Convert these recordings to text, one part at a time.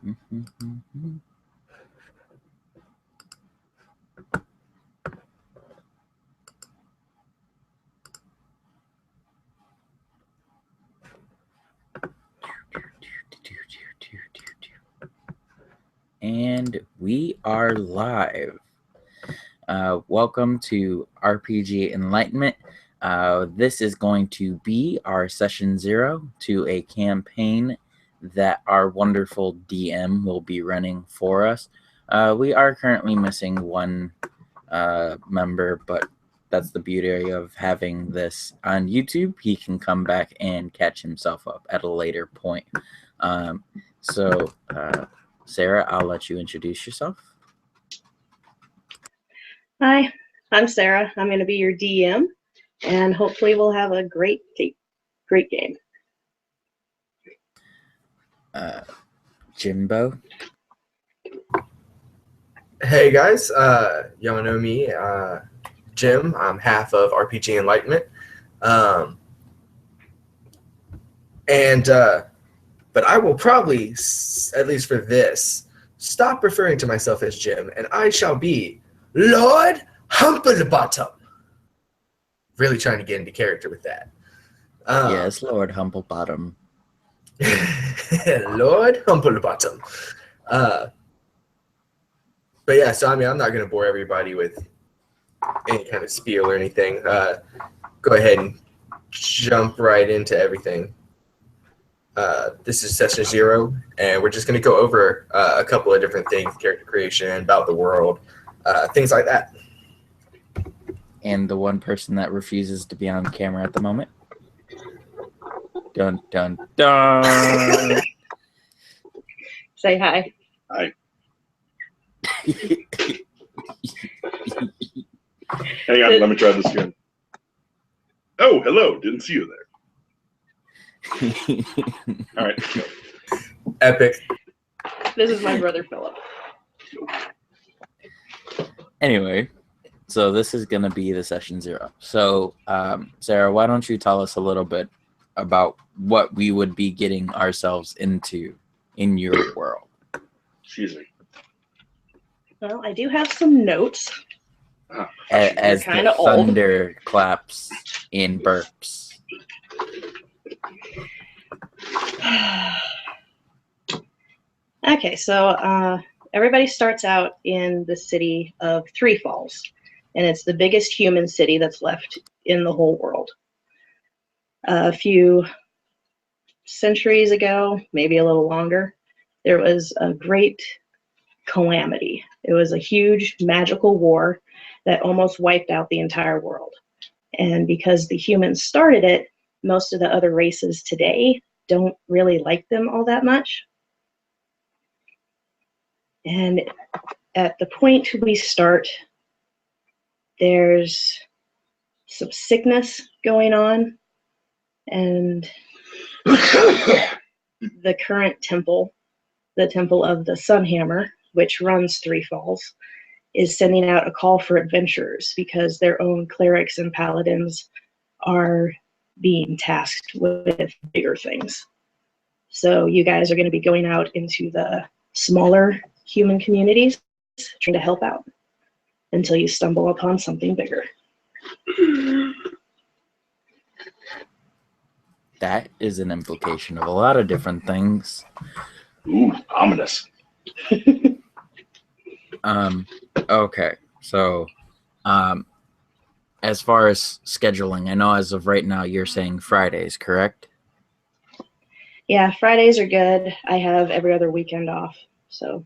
And we are live. Welcome to RPG Enlightenment. This is going to be our session 0 to a campaign that our wonderful DM will be running for us. We are currently missing one member, but that's the beauty of having this on YouTube. He can come back and catch himself up at a later point. Sarah, I'll let you introduce yourself. Hi, I'm Sarah. I'm going to be your DM, and hopefully we'll have a great game. Jimbo. Hey guys, y'all know me, Jim. I'm half of RPG Enlightenment, but I will probably, at least for this, stop referring to myself as Jim, and I shall be Lord Humplebottom. Really trying to get into character with that. Yes, Lord Humplebottom. Lord Humplebottom. But yeah, so I mean, I'm not going to bore everybody with any kind of spiel or anything. Go ahead and jump right into everything. This is session 0, and we're just going to go over a couple of different things, character creation, about the world, things like that. And the one person that refuses to be on camera at the moment. Dun, dun, dun. Say hi. Hi. Hang on, let me try this again. Oh, hello. Didn't see you there. All right. Go. Epic. This is my brother Philip. Anyway, so this is going to be the session 0. So, Sarah, why don't you tell us a little bit about what we would be getting ourselves into in your world? Excuse me. Well, I do have some notes. As the thunder claps in burps. Okay, so everybody starts out in the city of Three Falls, and it's the biggest human city that's left in the whole world. A few centuries ago, maybe a little longer, there was a great calamity. It was a huge magical war that almost wiped out the entire world. And because the humans started it, most of the other races today don't really like them all that much. And at the point we start, there's some sickness going on, and the current temple, the Temple of the Sunhammer, which runs Three Falls, is sending out a call for adventurers because their own clerics and paladins are being tasked with bigger things. So you guys are going to be going out into the smaller human communities, trying to help out until you stumble upon something bigger. That is an implication of a lot of different things. Ooh, ominous. Okay, so as far as scheduling, I know as of right now you're saying Fridays, correct? Yeah, Fridays are good. I have every other weekend off, so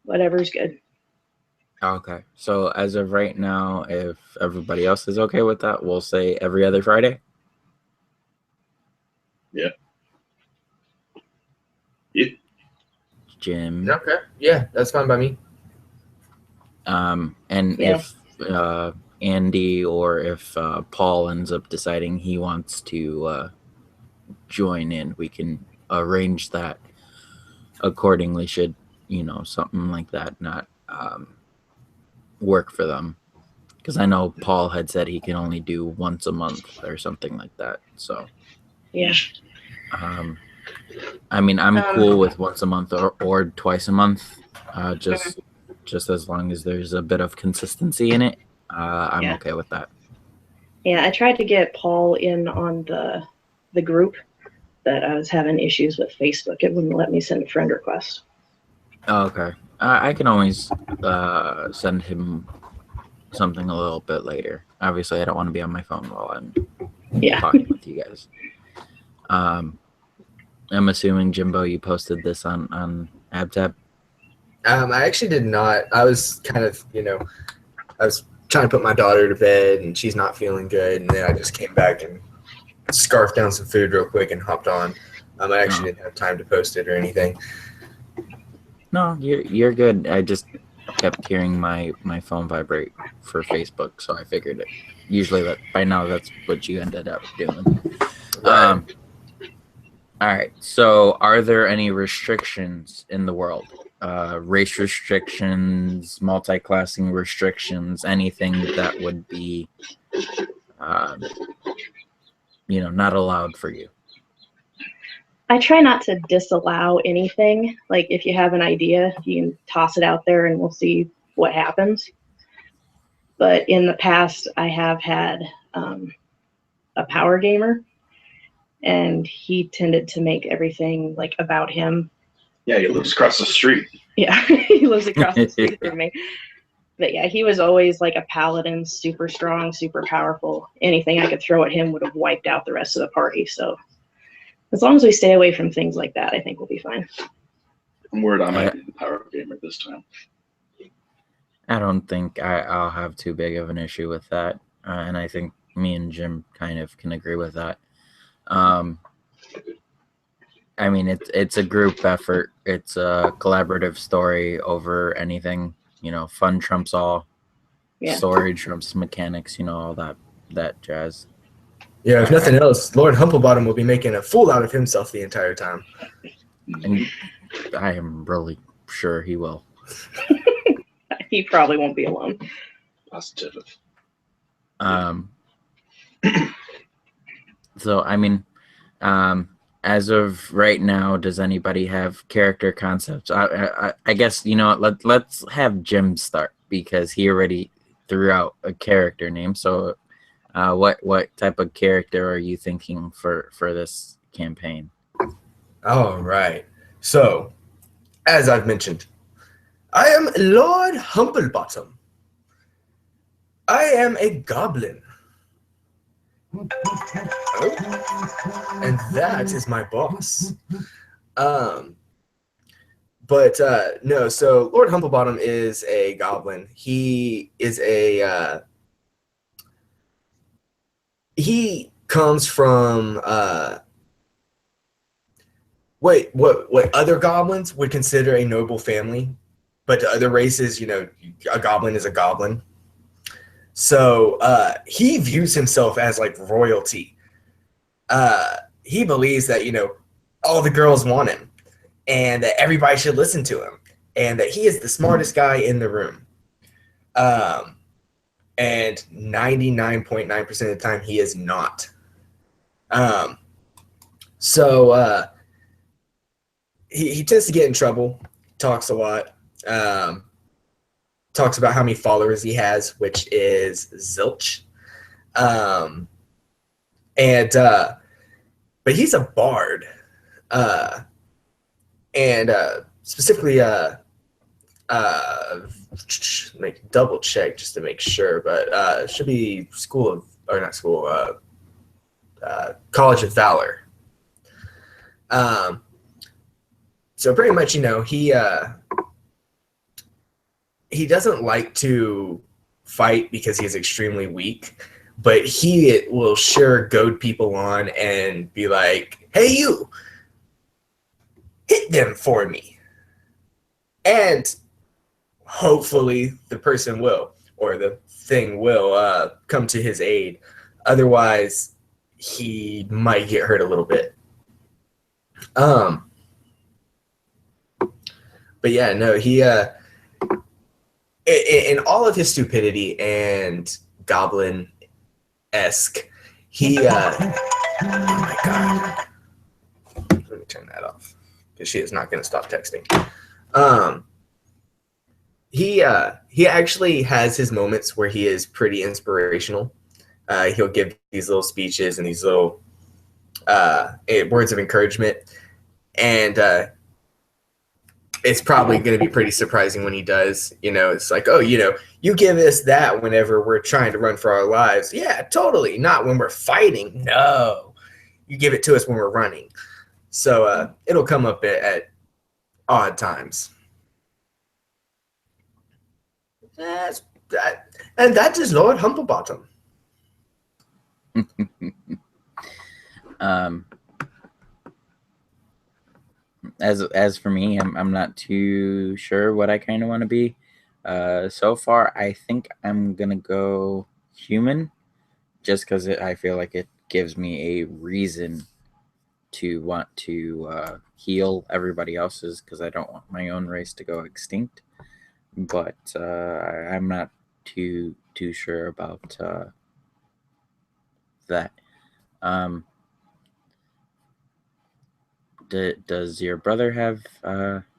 whatever's good. Okay, so as of right now, if everybody else is okay with that, we'll say every other Friday. Yeah. Yeah. Jim. Okay. Yeah, that's fine by me. And Yeah. if Andy or if Paul ends up deciding he wants to join in, we can arrange that accordingly should, something like that not work for them. Because I know Paul had said he can only do once a month or something like that. So, Yeah. I mean, I'm Um, cool with once a month or twice a month. Just as long as there's a bit of consistency in it, I'm Yeah. okay with that. Yeah, I tried to get Paul in on the group, but I was having issues with Facebook. It wouldn't let me send a friend request. Oh, okay. I can always send him something a little bit later. Obviously, I don't want to be on my phone while I'm Yeah. talking with you guys. I'm assuming, Jimbo, you posted this on AbTab. I actually did not. I was kind of, I was trying to put my daughter to bed, and she's not feeling good, and then I just came back and scarfed down some food real quick and hopped on. I actually didn't have time to post it or anything. No, you're good. I just kept hearing my phone vibrate for Facebook, so I figured it. Usually, that by now that's what you ended up doing. Right. All right. So, are there any restrictions in the world? Race restrictions, multi-classing restrictions, anything that would be, not allowed for you? I try not to disallow anything. Like if you have an idea, you can toss it out there and we'll see what happens. But in the past, I have had a power gamer, and he tended to make everything like about him. Yeah, he lives across the street. Yeah, he lives across the street from me. But yeah, he was always like a paladin, super strong, super powerful. Anything I could throw at him would have wiped out the rest of the party. So as long as we stay away from things like that, I think we'll be fine. I'm worried I might be the power gamer this time. I don't think I'll have too big of an issue with that, and I think me and Jim kind of can agree with that. I mean, it's a group effort. It's a collaborative story over anything. Fun trumps all. Yeah. Story trumps mechanics. All that jazz. Yeah, if nothing else, Lord Humplebottom will be making a fool out of himself the entire time. And I am really sure he will. He probably won't be alone. Positive. So, I mean, as of right now, does anybody have character concepts? I guess, let's have Jim start, because he already threw out a character name. So what type of character are you thinking for this campaign? All right. So, as I've mentioned, I am Lord Humplebottom. I am a goblin. Oh. And that is my boss. But no, so Lord Humplebottom is a goblin. He is he comes from what other goblins would consider a noble family, but to other races, a goblin is a goblin. So he views himself as like royalty. He believes that all the girls want him, and that everybody should listen to him, and that he is the smartest guy in the room. And 99.9% of the time, he is not. So he tends to get in trouble, talks a lot, talks about how many followers he has, which is zilch. But he's a bard. And specifically, double check just to make sure, but it should be College of Valor. So pretty much, he doesn't like to fight because he is extremely weak, but he will sure goad people on and be like, "Hey, you, hit them for me." And hopefully the person will, or the thing will, come to his aid. Otherwise, he might get hurt a little bit. But yeah, no, he in all of his stupidity and goblin-esque, he oh my god, let me turn that off because she is not going to stop texting. He actually has his moments where he is pretty inspirational. He'll give these little speeches and these little words of encouragement, and it's probably going to be pretty surprising when he does. It's like, oh, you give us that whenever we're trying to run for our lives. Yeah, totally. Not when we're fighting. No, you give it to us when we're running. So it'll come up at odd times. And that is Lord Humplebottom. As for me, I'm not too sure what I kind of want to be. So far, I think I'm gonna go human, just because I feel like it gives me a reason to want to heal everybody else's, because I don't want my own race to go extinct. But I'm not too sure about that. Does your brother have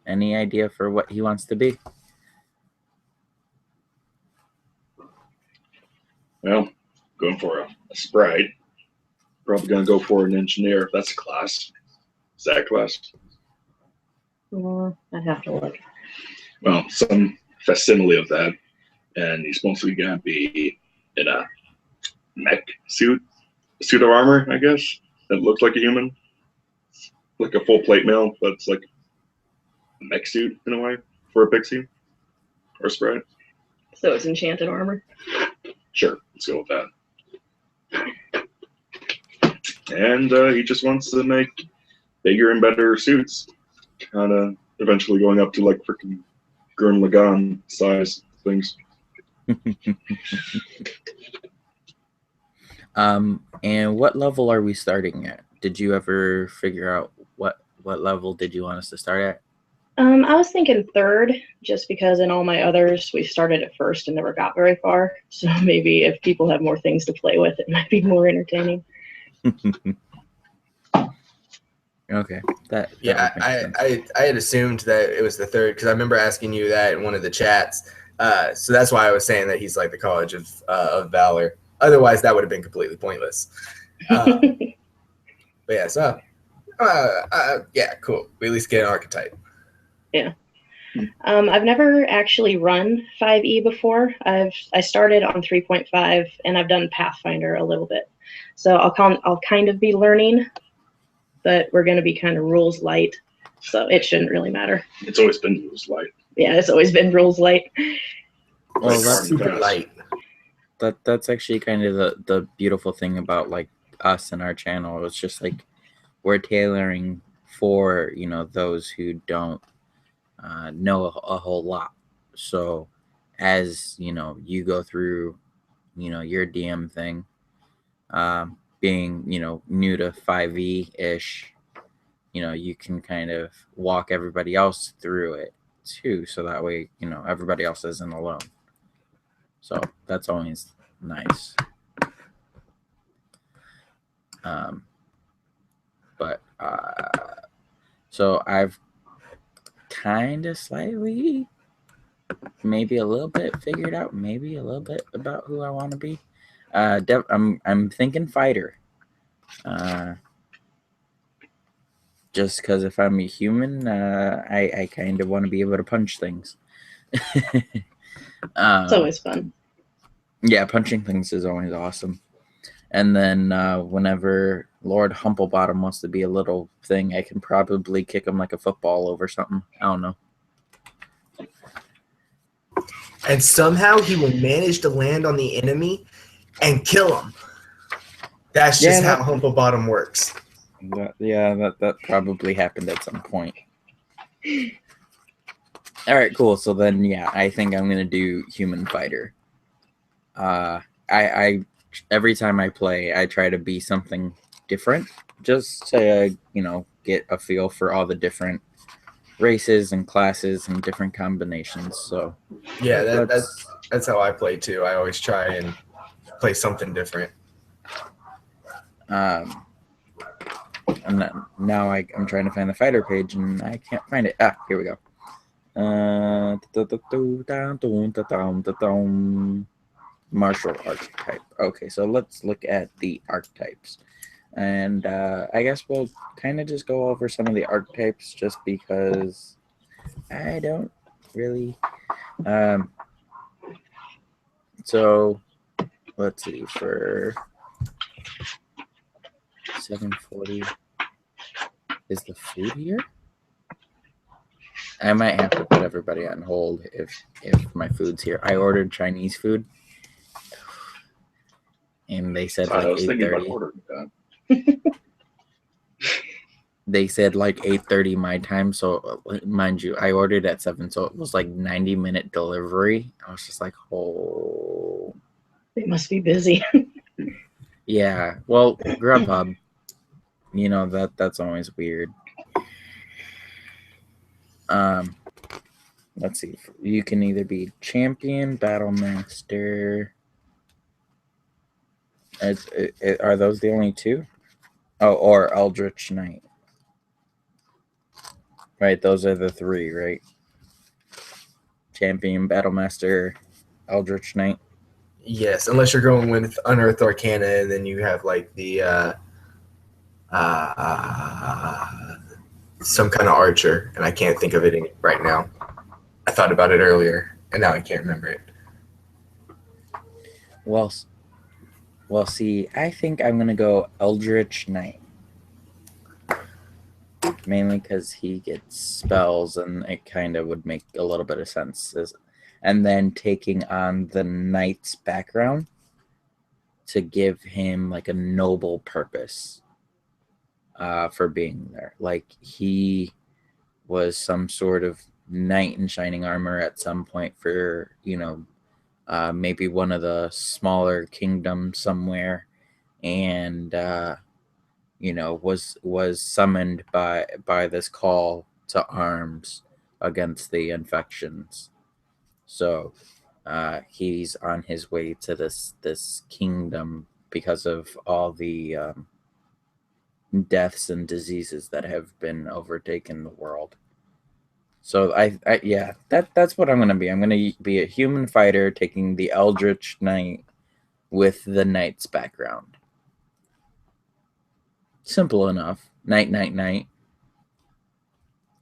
any idea for what he wants to be? Well, going for a sprite. Probably going to go for an engineer. That's a class. Is that a class? I'd have to look. Well, some facsimile of that. And he's mostly going to be in a mech suit. A suit of armor, I guess. That looks like a human. Like a full plate mail, but it's like a mech suit in a way for a pixie or sprite. So it's enchanted armor. Sure, let's go with that. And he just wants to make bigger and better suits, kind of eventually going up to like freaking Gurren Lagann size things. And what level are we starting at? Did you ever figure out what level did you want us to start at? I was thinking 3rd, just because in all my others we started at 1st and never got very far. So maybe if people have more things to play with, it might be more entertaining. Okay. Yeah, I had assumed that it was the 3rd because I remember asking you that in one of the chats. So that's why I was saying that he's like the College of Valor. Otherwise, that would have been completely pointless. But yeah, so yeah, cool. We at least get an archetype. Yeah. I've never actually run 5e before. I started on 3.5 and I've done Pathfinder a little bit. So I'll kind of be learning, but we're going to be kind of rules light, so it shouldn't really matter. It's always been rules light. Yeah, it's always been rules light. Well, Like, that's super light. That's actually kind of the beautiful thing about like us and our channel. It's just like we're tailoring for those who don't know a whole lot. So as you go through your DM thing, being new to 5e ish, you can kind of walk everybody else through it too, so that way everybody else isn't alone. So that's always nice. But so I've kind of slightly, maybe a little bit figured out, maybe a little bit about who I want to be. I'm thinking fighter. Just because if I'm a human, I kind of want to be able to punch things. It's always fun. Yeah, punching things is always awesome. And then whenever Lord Humplebottom wants to be a little thing, I can probably kick him like a football over something. I don't know. And somehow he will manage to land on the enemy and kill him. That's just how Humplebottom works. That probably happened at some point. All right, cool. So then, yeah, I think I'm gonna do human fighter. I every time I play, I try to be something different, just to get a feel for all the different races and classes and different combinations. So yeah, that's how I play too. I always try and play something different. now I'm trying to find the fighter page and I can't find it. Ah, here we go. Martial archetype. Okay, so let's look at the archetypes. And I guess we'll kind of just go over some of the archetypes just because I don't really. So let's see, for 740, is the food here? I might have to put everybody on hold if my food's here. I ordered Chinese food, and they said like I was thinking about 8:30. ordering that. They said like 8:30 my time. So mind you, I ordered at 7, so it was like 90-minute delivery. I was just like, oh, They must be busy. yeah. Well, Grubhub, you know that's always weird. Let's see. You can either be champion, battle master. Are those the only two? Oh, or Eldritch Knight. Right, those are the three, right? Champion, battle master, Eldritch Knight. Yes, unless you're going with Unearthed Arcana, and then you have like the some kind of archer, and I can't think of it right now. I thought about it earlier, and now I can't remember it. Well, see, I think I'm gonna go Eldritch Knight, mainly because he gets spells, and it kind of would make a little bit of sense. And then taking on the knight's background to give him like a noble purpose for being there. Like he was some sort of knight in shining armor at some point for, maybe one of the smaller kingdoms somewhere, and was summoned by this call to arms against the infections. So he's on his way to this kingdom because of all the deaths and diseases that have been overtaken the world. So that's what I'm gonna be. I'm gonna be a human fighter taking the Eldritch Knight with the knight's background. Simple enough. Night. And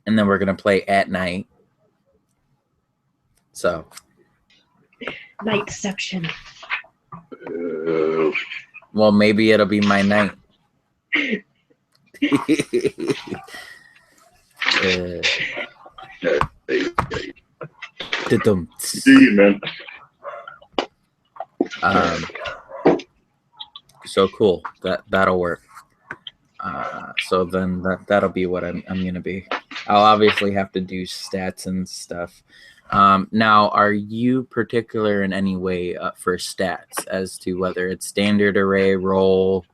then we're gonna play at night. So Nightception. well, maybe it'll be my night. See, man. So cool. That'll work. So then that'll be what I'm gonna be. I'll obviously have to do stats and stuff. Now, are you particular in any way for stats as to whether it's standard array, roll,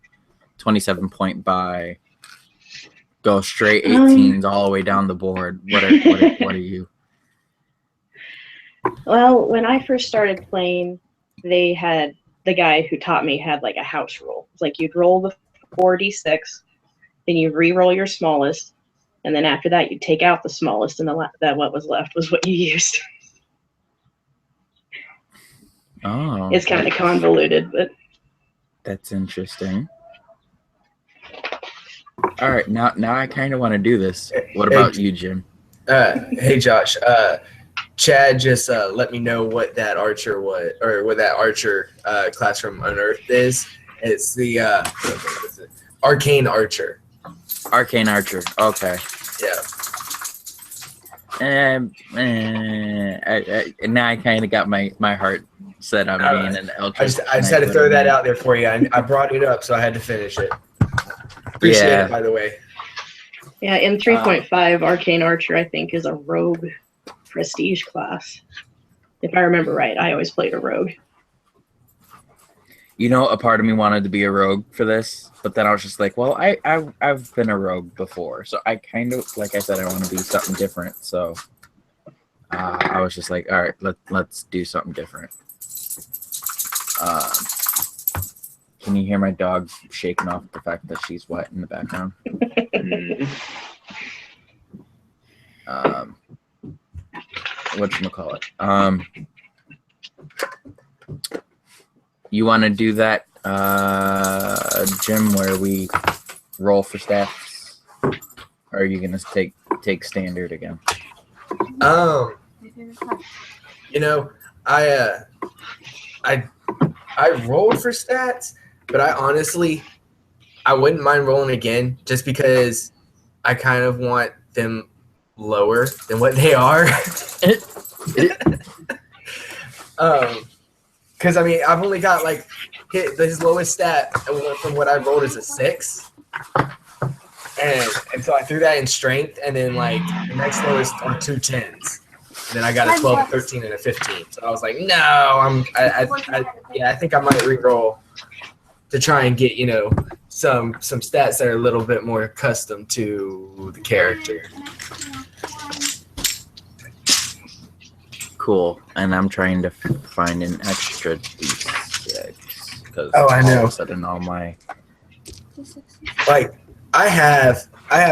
27-point buy, go straight 18s all the way down the board? What are you? Well, when I first started playing, they had the guy who taught me had like a house rule. It's like you'd roll the 4d6, then you re-roll your smallest, and then after that you'd take out the smallest, and that what was left was what you used. Oh, it's kind of convoluted, but that's interesting. All right, now I kind of want to do this. What about you, Jim? Hey, Josh. Chad just let me know what that archer was, or what that archer class from Unearthed is. It's the Arcane Archer. Arcane Archer. Okay. Yeah. Now I kind of got my heart set on being an Eldritch. I just had to throw that out there for you. I brought it up, so I had to finish it. Appreciate it, by the way. Yeah, in 3.5, Arcane Archer, I think, is a rogue prestige class. If I remember right, I always played a rogue. A part of me wanted to be a rogue for this, but then I was just like, well, I've been a rogue before, so I kind of, like I said, I want to be something different. So I was just like, all right, let's do something different. Can you hear my dog shaking off the fact that she's wet in the background? Whatchamacallit? You want to do that, Jim, where we roll for stats? Or are you gonna take standard again? You know, I rolled for stats, but I honestly wouldn't mind rolling again just because I kind of want them lower than what they are. Because I mean, I've only got like his lowest stat from what I rolled is a 6, and so I threw that in strength, and then like the next lowest are 2 10s. And then I got a 12, a 13, and a 15. So I was like, no, I think I might re-roll to try and get, some stats that are a little bit more accustomed to the character. Cool. And I'm trying to find an extra D6 because I know. All of a sudden all my Like I have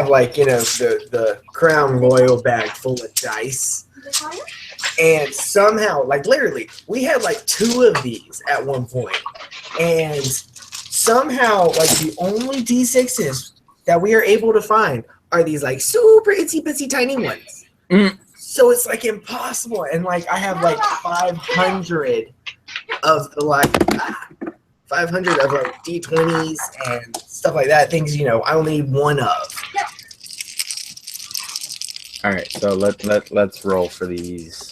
like, the Crown Royal bag full of dice. And somehow, like literally, we had like 2 of these at one point. And somehow, like the only D6s that we are able to find are these like super itsy bitsy tiny ones. So it's like impossible. And like I have like 500 of the like 500 of like D20s and stuff like that. Things, I only need 1 of. All right, so let's roll for these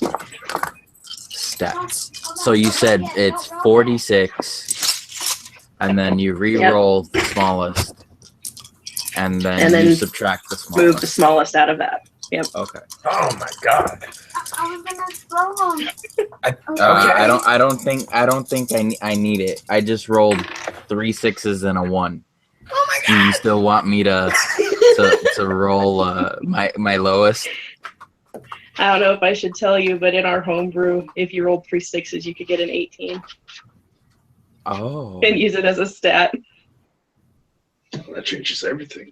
stats. So you said it's 46, and then you re-roll the smallest, and then you subtract the smallest. Move the smallest out of that. Yep. Okay. Oh my god. I don't think I need it. I just rolled 3 6s and a 1. Oh my god. Do you still want me to roll my lowest? I don't know if I should tell you, but in our homebrew, if you rolled 3 6s, you could get an 18 Oh. and use it as a stat. Well, that changes everything.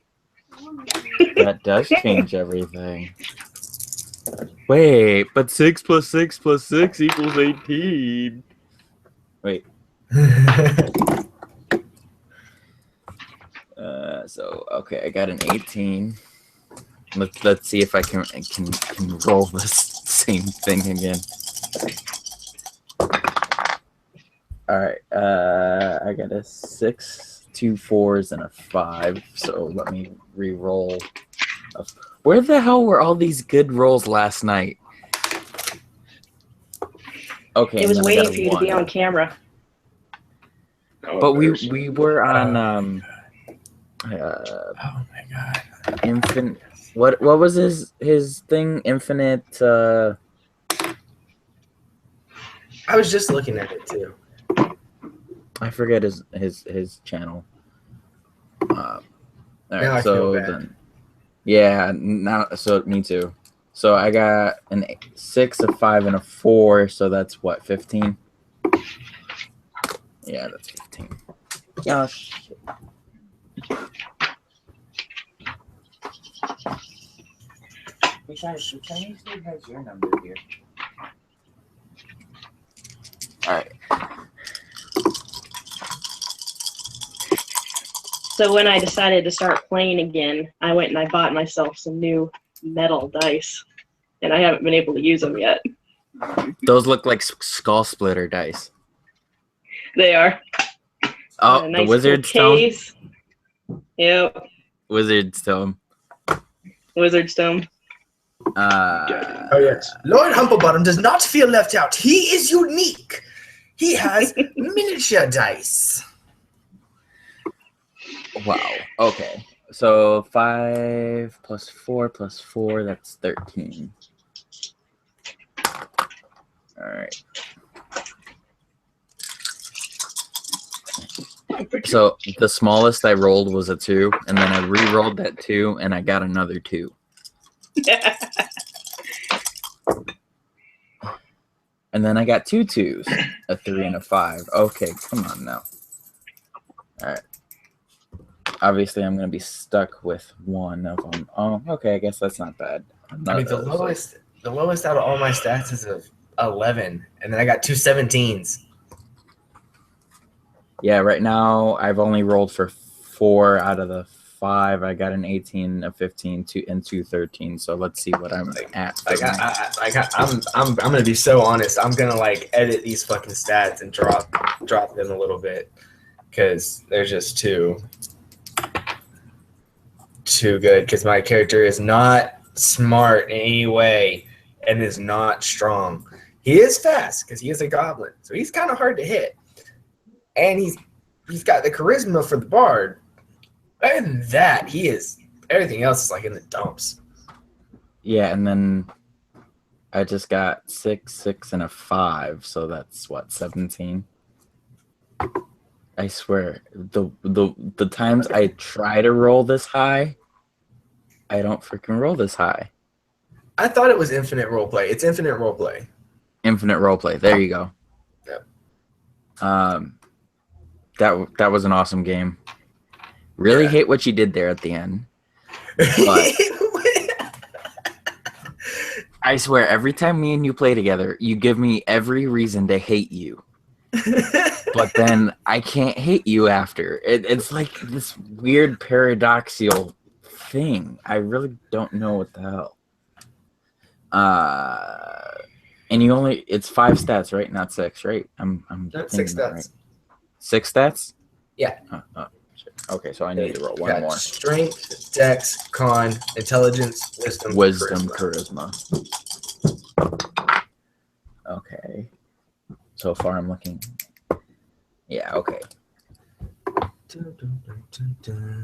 That does change everything. Wait, but 6 + 6 + 6 = 18. Wait. So okay, I got an 18. Let's see if I can roll this same thing again. All right, I got a 6, 2 4s, and a 5. So let me re-roll. Where the hell were all these good rolls last night? Okay, It was and then I waiting got a for you to be 1. on camera. Oh, But we embarrassing. were on oh my god. Infinite. What was his thing? Infinite. I was just looking at it too. I forget his channel. All right, Now I so feel bad. then, yeah, now so me too. So I got an 6, a 5, and a 4. So that's what, 15? Yeah, that's 15. Yeah. Shit. Which Chinese dude has your number here? All right. So when I decided to start playing again, I went and I bought myself some new metal dice, and I haven't been able to use them yet. Those look like skull splitter dice. They are. Oh, A the nice wizard little stone. case. Yep, Wizard stone. wizard stone. Oh yes. Lord Humplebottom does not feel left out. He is unique. He has miniature dice. Wow. Okay. So 5 + 4 + 4, that's 13. All right. So the smallest I rolled was a 2, and then I re-rolled that 2, and I got another 2. And then I got 2 2s, a 3 and a 5. Okay, come on now. All right. Obviously, I'm gonna be stuck with one of them. Oh, okay. I guess that's not bad. I mean, the lowest out of all my stats is a 11, and then I got two 17s. Yeah, right now I've only rolled for 4 out of the 5. I got an 18, a 15, and two 13. So let's see what I'm at. I'm gonna be so honest. I'm gonna like edit these fucking stats and drop them a little bit because they're just too good. Because my character is not smart in any way and is not strong. He is fast because he is a goblin, so he's kind of hard to hit. And he's got the charisma for the bard. Other than that, everything else is like in the dumps. Yeah, and then I just got 6, 6, and a 5, so that's what, 17. I swear, the times I try to roll this high, I don't freaking roll this high. I thought it was infinite roleplay. It's infinite roleplay. Infinite roleplay. There you go. Yep. That was an awesome game. Really hate what you did there at the end. But I swear, every time me and you play together, you give me every reason to hate you. But then I can't hate you after. It's like this weird paradoxical thing. I really don't know what the hell. And it's 5 stats, right? Not 6, right? I'm Not 6 stats. Right. 6 stats? Yeah. Shit. Okay, so I need to roll one more. Strength, dex, con, intelligence, wisdom, charisma. Okay. So far I'm looking. Yeah, okay.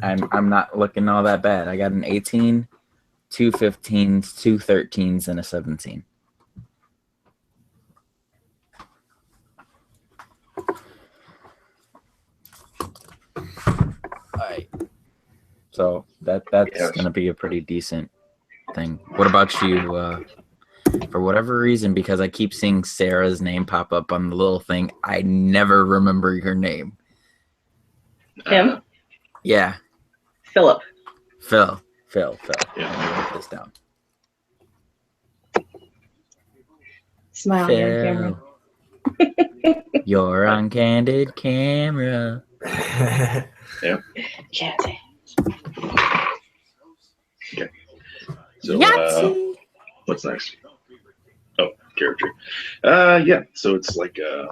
I'm not looking all that bad. I got an 18, 2 15s, 2 13s, and a 17. Alright. So that's gonna be a pretty decent thing. What about you? For whatever reason, because I keep seeing Sarah's name pop up on the little thing, I never remember your name. Him? Yeah. Philip. Phil. Yeah. Let me write this down. Smile on camera. You're on candid camera. Yeah. Chatty. Okay. So, Yahtzee! what's next? Oh, character. Yeah. So it's like a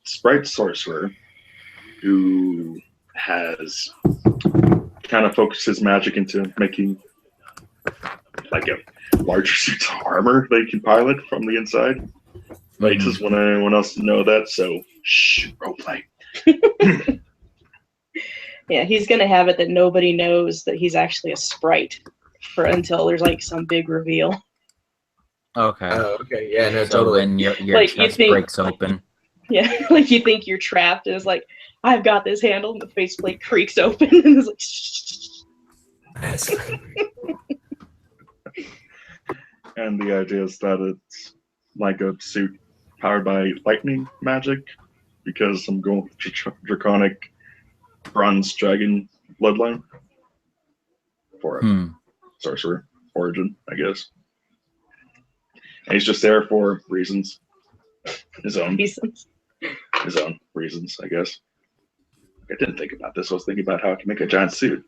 sprite sorcerer who has kind of focused his magic into making like a larger suit of armor they can pilot from the inside. He doesn't want anyone else to know that, so shh, roleplay. Yeah, he's gonna have it that nobody knows that he's actually a sprite until there's like some big reveal. Okay. Oh, okay. Yeah, no, So totally. when your Like, you chest think- breaks open. Yeah, like you think you're trapped, and it's like, I've got this handle, and the faceplate creaks open, and it's like, shh. That's And the idea is that it's like a suit powered by lightning magic, because I'm going with draconic bronze dragon bloodline for a sorcerer origin, I guess. And he's just there for reasons, his own reasons, I guess. I didn't think about this. I was thinking about how I can make a giant suit.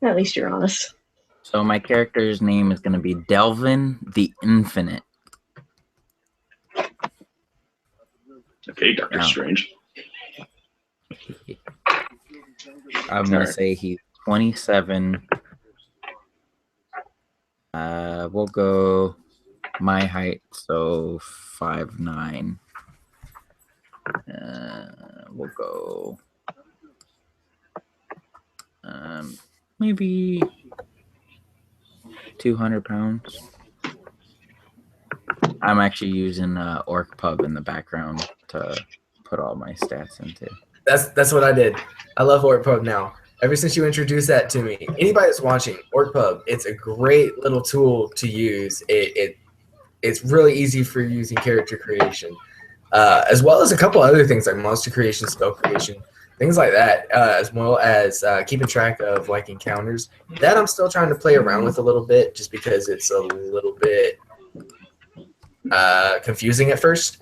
At least you're honest. So my character's name is going to be Delvin the Infinite. Okay, Doctor Yeah. Strange. I'm going to say he's 27. We'll go my height, so 5'9". We'll go maybe 200 pounds. I'm actually using Orc Pub in the background to put all my stats into. That's what I did. I love Orc Pub now. Ever since you introduced that to me, anybody that's watching Orc Pub, it's a great little tool to use. It's really easy for using character creation, as well as a couple other things like monster creation, spell creation. things like that, as well as keeping track of like encounters. That I'm still trying to play around with a little bit, just because it's a little bit confusing at first.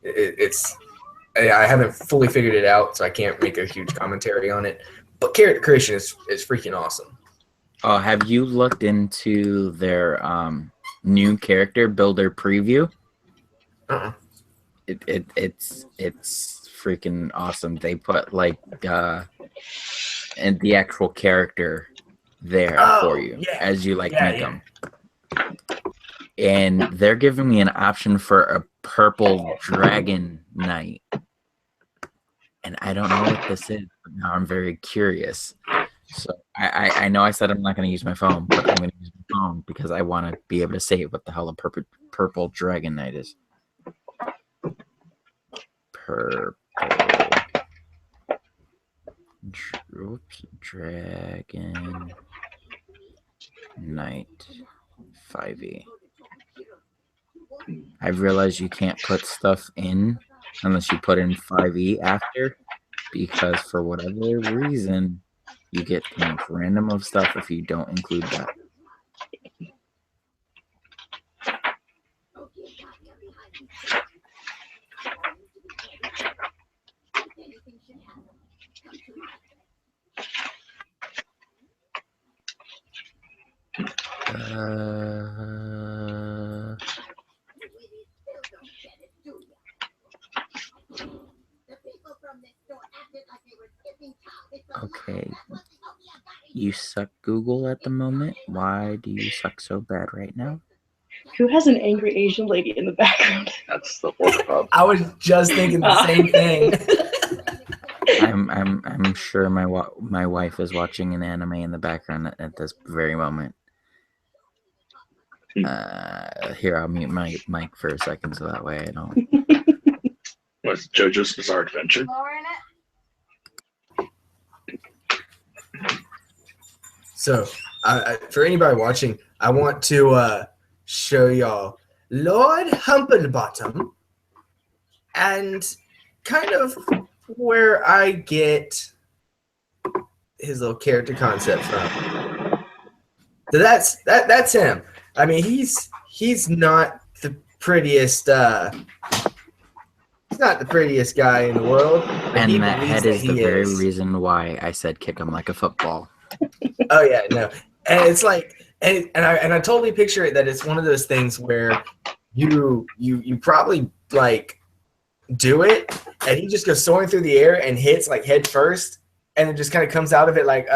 I haven't fully figured it out, so I can't make a huge commentary on it. But character creation is freaking awesome. Oh, have you looked into their new character builder preview? Uh-uh. It's freaking awesome. They put like and the actual character there for you as you make them. And they're giving me an option for a purple dragon knight. And I don't know what this is, but now I'm very curious. So I know I said I'm not going to use my phone, but I'm going to use my phone because I want to be able to say what the hell a purple dragon knight is. Purple dragon knight 5e. I've realized you can't put stuff in unless you put in 5e after, because for whatever reason you get the most random of stuff if you don't include that. Okay. You suck, Google, at the moment. Why do you suck so bad right now? Who has an angry Asian lady in the background? That's the fourth pub. I was just thinking the same thing. I'm sure my wife is watching an anime in the background at this very moment. Here, I'll mute my mic for a second so that way I don't. What's JoJo's Bizarre Adventure? So, for anybody watching, I want to show y'all Lord Humplebottom and kind of where I get his little character concept from. So that's him. I mean, he's not the prettiest. He's not the prettiest guy in the world. And that head is the very reason why I said kick him like a football. Oh yeah, no, and it's like, and I totally picture it that it's one of those things where you probably like do it, and he just goes soaring through the air and hits like head first, and it just kind of comes out of it like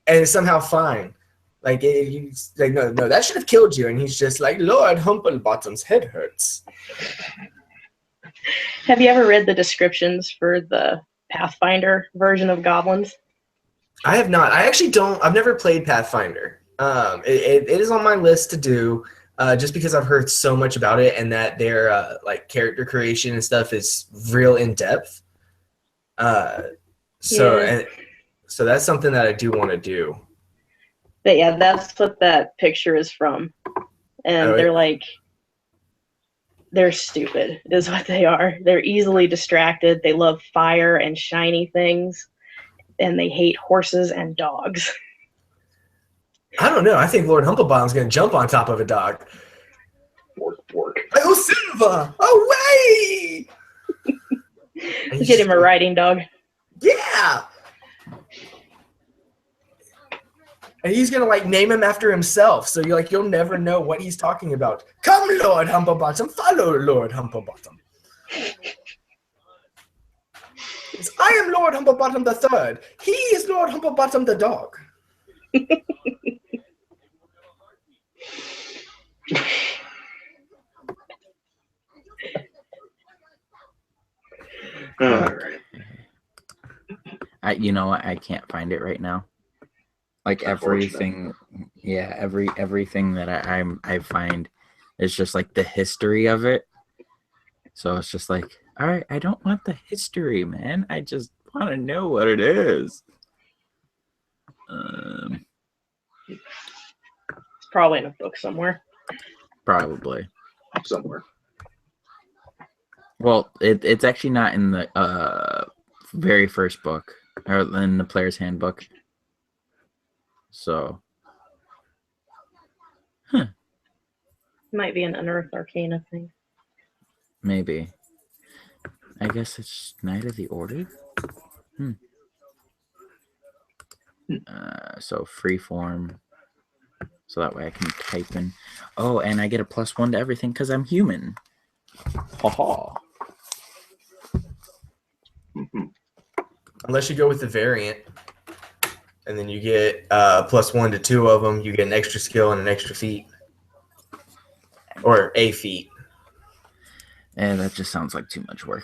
and it's somehow fine. Like he's like, no, that should have killed you, and he's just like, Lord Humplebottom's head hurts. Have you ever read the descriptions for the Pathfinder version of goblins? I have not. I actually don't. I've never played Pathfinder. It is on my list to do, just because I've heard so much about it, and that their like character creation and stuff is real in depth. So that's something that I do want to do. But yeah, that's what that picture is from, and they're like, they're stupid, is what they are. They're easily distracted. They love fire and shiny things. And they hate horses and dogs. I don't know. I think Lord Humplebottom's going to jump on top of a dog. Work. Oh, Silva! Away! Get him a riding dog. Yeah! And he's going to like name him after himself. So you'll never know what he's talking about. Come, Lord Humplebottom. Follow Lord Humplebottom. I am Lord Humplebottom the Third. He is Lord Humplebottom the dog. All right. You know what? I can't find it right now. Like everything, yeah, everything that I find is just like the history of it. So it's just like, all right, I don't want the history, man. I just want to know what it is. It's probably in a book somewhere. Probably. Somewhere. Well, it's actually not in the very first book, or in the player's handbook. So, Might be an Unearthed Arcana thing. maybe. I guess it's Knight of the Order. So freeform. So that way I can type in. Oh, and I get a +1 to everything because I'm human. Ha ha. Unless you go with the variant, and then you get +1 to 2 of them. You get an extra skill and an extra feat, or a feat. And that just sounds like too much work.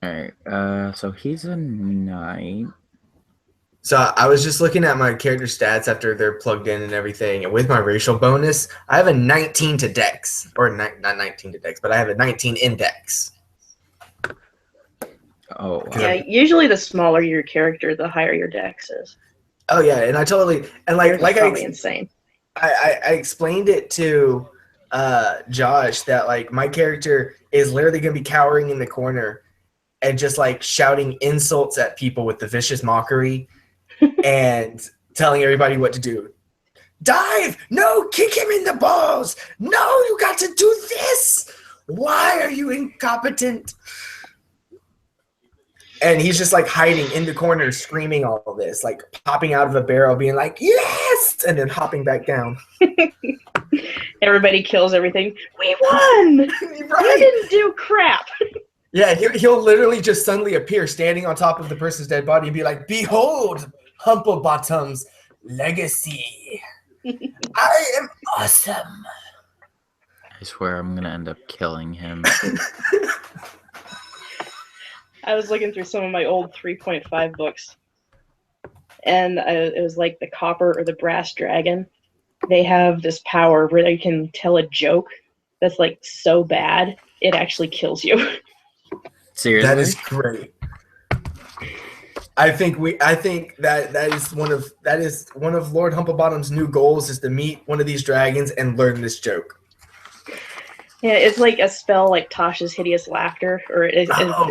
All right. So he's a knight. So I was just looking at my character stats after they're plugged in and everything, and with my racial bonus, I have a 19 to Dex, or not 19 to Dex, but I have a 19 in Dex. Oh, wow. Yeah, usually the smaller your character, the higher your dex is. Oh yeah, and I totally and Yours is like probably insane. I explained it to Josh that like my character is literally gonna be cowering in the corner and just like shouting insults at people with the vicious mockery and telling everybody what to do. Dive! No, kick him in the balls! No, you got to do this! Why are you incompetent? And he's just like hiding in the corner, screaming all of this, like popping out of a barrel, being like, yes! And then hopping back down. Everybody kills everything. We won! We Right? didn't do crap. Yeah, he'll literally just suddenly appear standing on top of the person's dead body and be like, behold, Humplebottom's legacy. I am awesome. I swear I'm going to end up killing him. I was looking through some of my old 3.5 books, and it was like the copper or the brass dragon. They have this power where they can tell a joke that's like so bad it actually kills you. Seriously? That is great. I think that is one of Lord Humplebottom's new goals is to meet one of these dragons and learn this joke. Yeah, it's like a spell like Tasha's Hideous Laughter, or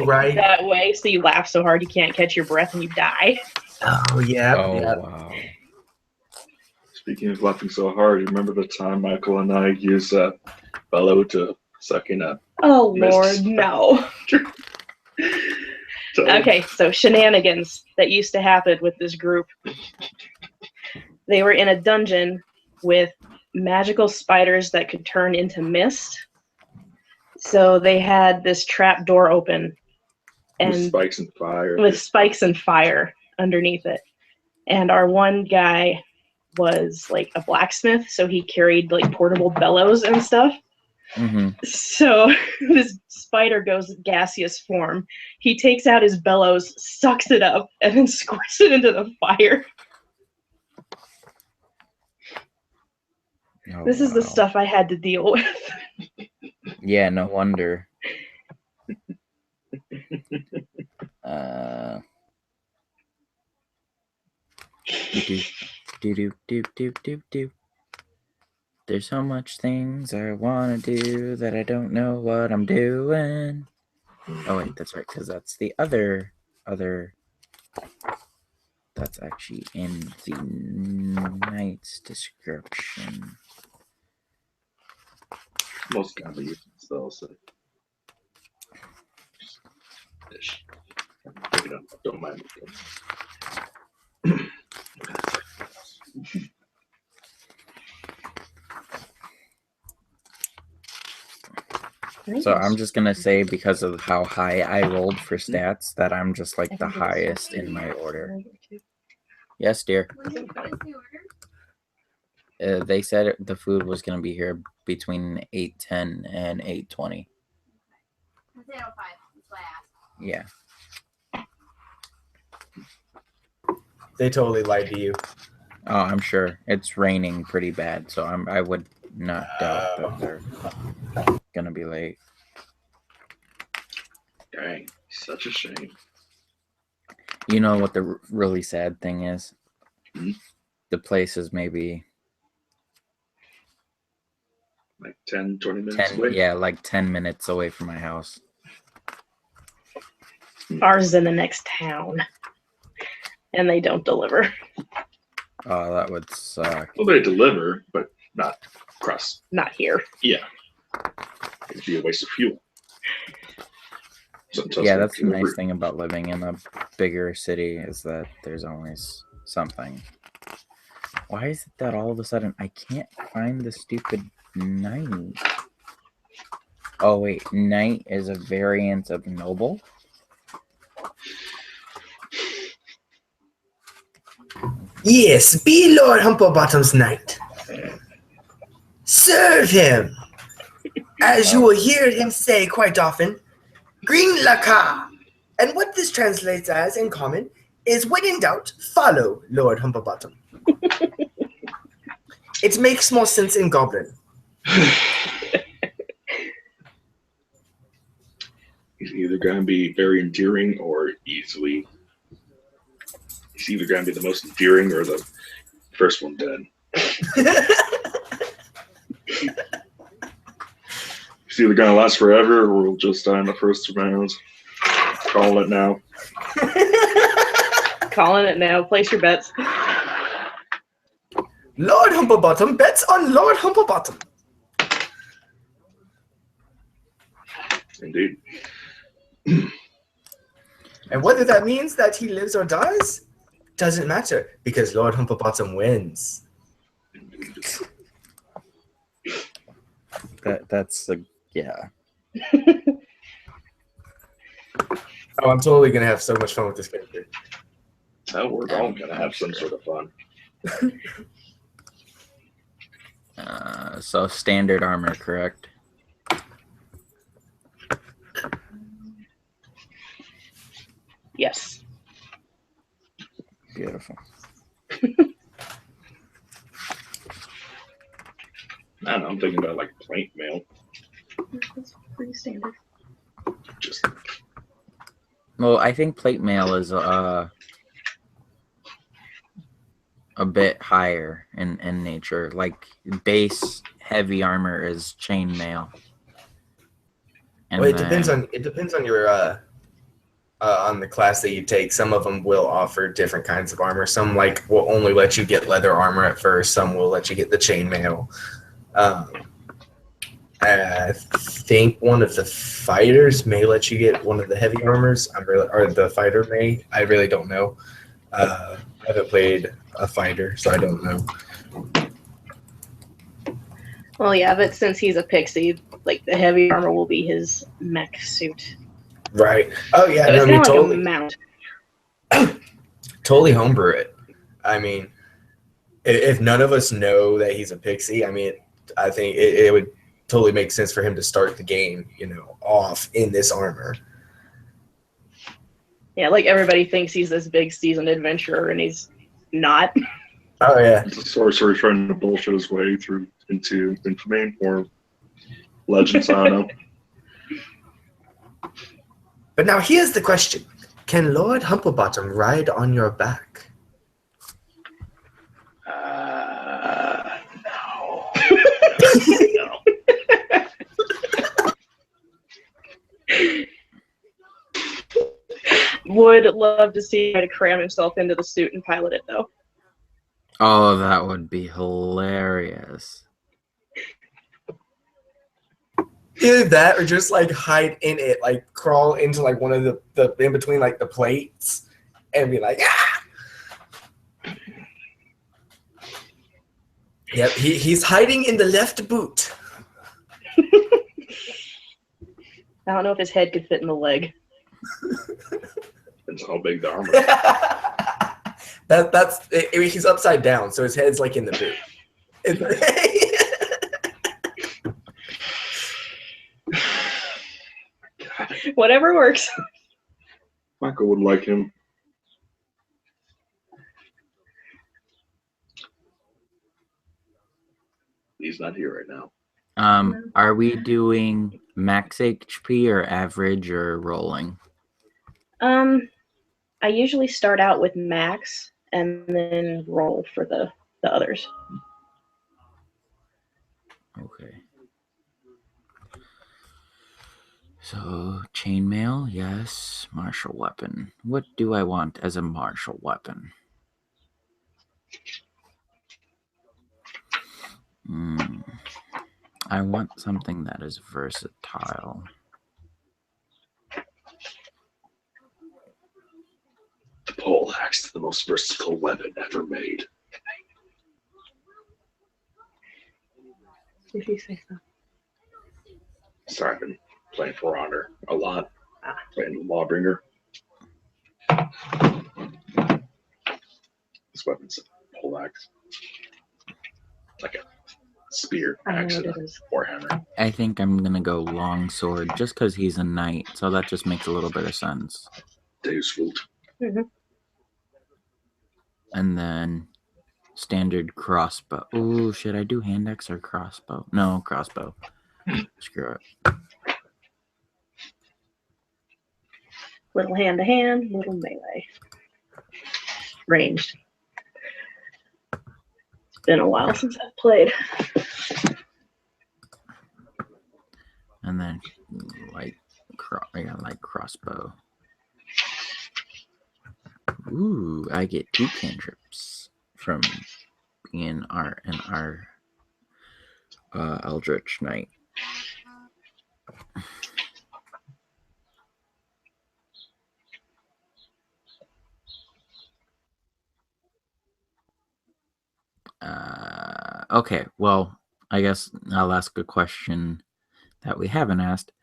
Right. that way, so you laugh so hard you can't catch your breath and you die. Oh yeah. Oh, yeah. wow. Speaking of laughing so hard, you remember the time Michael and I used bellow to suck in a Oh Missed. Lord, no. so, Okay, so shenanigans that used to happen with this group. They were in a dungeon with magical spiders that could turn into mist. So they had this trap door open with and spikes and fire. with spikes and fire underneath it. And our one guy was like a blacksmith, so he carried like portable bellows and stuff. Mm-hmm. So this spider goes gaseous form. He takes out his bellows, sucks it up, and then squirts it into the fire. Oh, This is the wow. stuff I had to deal with. Yeah, no wonder. Do. There's so much things I want to do that I don't know what I'm doing. Oh wait, that's right, because that's the other. That's actually in the knight's description. Most commonly used spells. So. Ish. Don't mind me. So I'm just gonna say because of how high I rolled for stats that I'm just like the highest in my order. Yes, dear. They said the food was gonna be here between 8:10 and 8:20. Yeah. They totally lied to you. Oh, I'm sure it's raining pretty bad, so I would not doubt that they're gonna be late. Dang, such a shame. You know what the really sad thing is? Hmm? The place is maybe Like 10, 20 minutes 10, away. yeah, like 10 minutes away from my house. Ours is in the next town, and they don't deliver. Oh, that would suck. Well, they deliver, but not across. Not here. Yeah. It'd be a waste of fuel. So Yeah, that's the nice thing about living in a bigger city is that there's always something. Why is it that all of a sudden I can't find the stupid knight? Oh wait, knight is a variant of noble? Yes, be Lord Humplebottom's knight. Serve him. As you will hear him say quite often, Green Laka. And what this translates as in common is when in doubt, follow Lord Humplebottom. It makes more sense in Goblin. He's either going to be very endearing or easily. He's either going to be the most endearing or the first one dead. He's either going to last forever or we'll just die in the first round. Call it now. Calling it now. Place your bets. Lord Humplebottom bets on Lord Humplebottom. Indeed. And whether that means that he lives or dies, doesn't matter because Lord Humplebottom wins. That's the yeah. Oh, I'm totally gonna have so much fun with this character. Now we're all going to have some sort of fun. So standard armor, correct? Yes. Beautiful. I don't know, I'm thinking about like plate mail. That's pretty standard. Just Well, I think plate mail is a bit higher in nature. Like base heavy armor is chain mail. And Well, it depends on your on the class that you take. Some of them will offer different kinds of armor. Some like will only let you get leather armor at first. Some will let you get the chainmail. I think one of the fighters may let you get one of the heavy armors. Or the fighter may. I really don't know. I haven't played a fighter, so I don't know. Well, yeah, but since he's a pixie, like the heavy armor will be his mech suit. Right. Oh yeah. So No, it's I mean, kind of like totally. a mount. Totally homebrew it. I mean, if none of us know that he's a pixie, I mean, I think it would totally make sense for him to start the game, off in this armor. Yeah, like everybody thinks he's this big seasoned adventurer, and he's not. Oh yeah. it's a sorcerer trying to bullshit his way through into infamy or legends. I don't know. But now here's the question: can Lord Humplebottom ride on your back? No. No. Would love to see him cram himself into the suit and pilot it, though. Oh, that would be hilarious. Either that, or just like hide in it, like crawl into like one of the in between like the plates, and be like, ah! Yep, he's hiding in the left boot. I don't know if his head could fit in the leg. Depends how big the armor. He's upside down, so his head's like in the boot. Whatever works. Michael would like him. He's not here right now. Are we doing max HP or average or rolling? I usually start out with max and then roll for the others. Okay. So, chainmail, yes. Martial weapon. What do I want as a martial weapon? I want something that is versatile. The pole axe, the most versatile weapon ever made. If you say so. Sorry, I've been playing For Honor a lot. Playing Lawbringer. This weapon's a pole axe. Like a spear, I know axe, what and it a is. warhammer. I think I'm going to go long sword just because he's a knight. So that just makes a little bit of sense. Deus Vult. Mm-hmm. And then standard crossbow. Oh, should I do hand axe or crossbow? No, crossbow. Screw it. Little hand to hand, little melee. Ranged. It's been a while since I've played. And then light crossbow. Ooh, I get 2 cantrips from being our Eldritch Knight. Okay, well, I guess I'll ask a question that we haven't asked.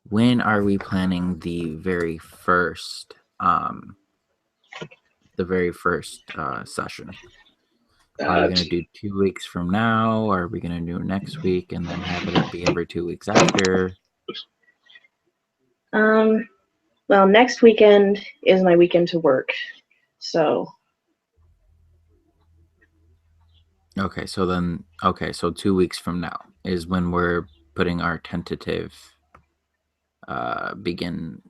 When are we planning the very first session? Are we going to do 2 weeks from now? Or are we going to do next week and then have it be every 2 weeks after? Well, next weekend is my weekend to work. So Okay, so 2 weeks from now is when we're putting our tentative begin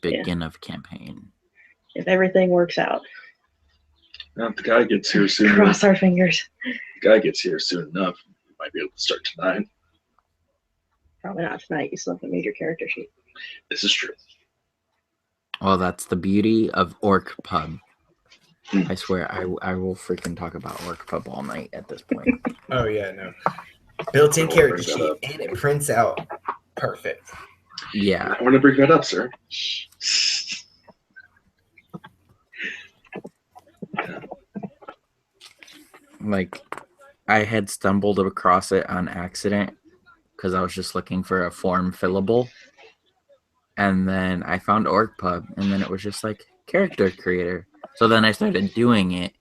of campaign. if everything works out. Now, if the guy gets here soon Cross our fingers. the guy gets here soon enough, we might be able to start tonight. Probably not tonight. You still haven't made your character sheet. This is true. Well, that's the beauty of Orc Pub. I swear, I will freaking talk about Orc Pub all night at this point. Oh yeah, no. Built-in I'll character bring that sheet, up. and it prints out perfect. Yeah, I want to bring that up, sir. like I had stumbled across it on accident because I was just looking for a form fillable, and then I found Orc Pub, and then it was just like character creator. So then I started doing it,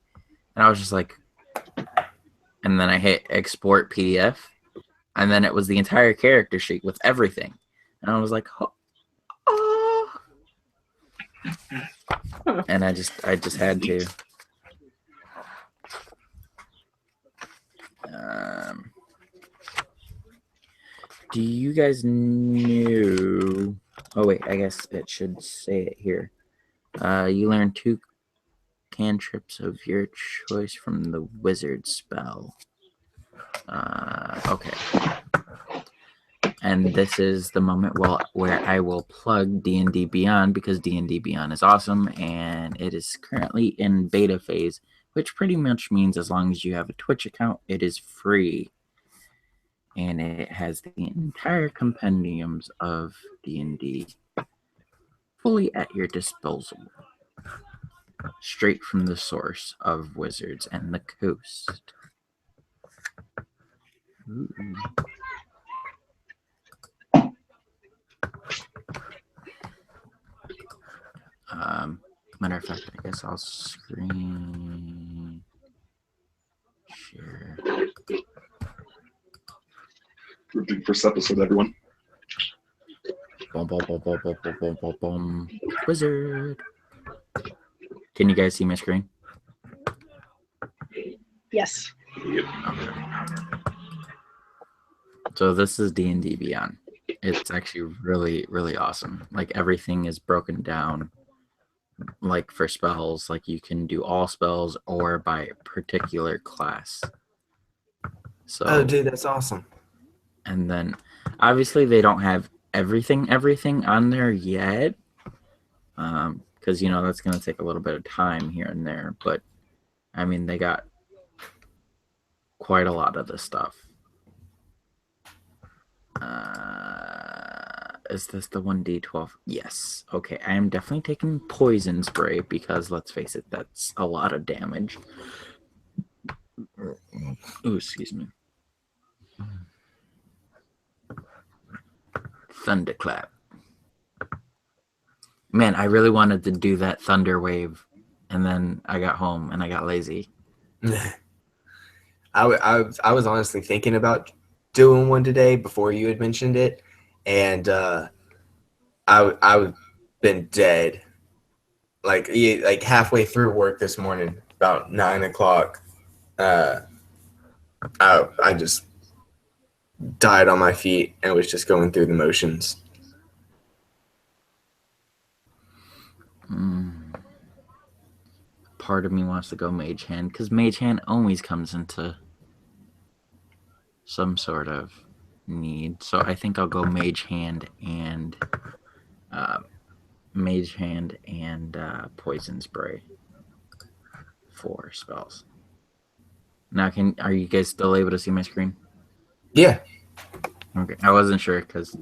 and I was just like, and then I hit export PDF, and then it was the entire character sheet with everything, and I was like, oh. And I just had to. Do you guys know? Oh wait, I guess it should say it here. You learn 2 cantrips of your choice from the wizard spell. Okay. And this is the moment where I will plug D&D Beyond, because D&D Beyond is awesome, and it is currently in beta phase, which pretty much means as long as you have a Twitch account, it is free. And it has the entire compendiums of D&D fully at your disposal, straight from the source of Wizards and the Coast. Ooh. Matter of fact, I guess I'll screen share. We're doing first episode, everyone. Boom, boom, boom, boom, boom, boom, boom, boom, boom. Wizard. Can you guys see my screen? Yes. Yep. So this is D&D Beyond. It's actually really, really awesome. Like everything is broken down. Like for spells, like you can do all spells or by a particular class. So Oh, dude, that's awesome. And then obviously they don't have everything on there yet. Because that's going to take a little bit of time here and there, but I mean they got quite a lot of this stuff. Is this the 1d12? Yes. Okay, I am definitely taking poison spray because let's face it, that's a lot of damage. Oh, excuse me. Thunderclap. Man, I really wanted to do that thunder wave, and then I got home and I got lazy. I was honestly thinking about doing one today before you had mentioned it, and I've been dead. Like halfway through work this morning, about 9 o'clock. I just died on my feet and was just going through the motions. Part of me wants to go Mage Hand because Mage Hand always comes into some sort of need. So I think I'll go Mage Hand and Poison Spray for spells. Now, are you guys still able to see my screen? Yeah. Okay, I wasn't sure because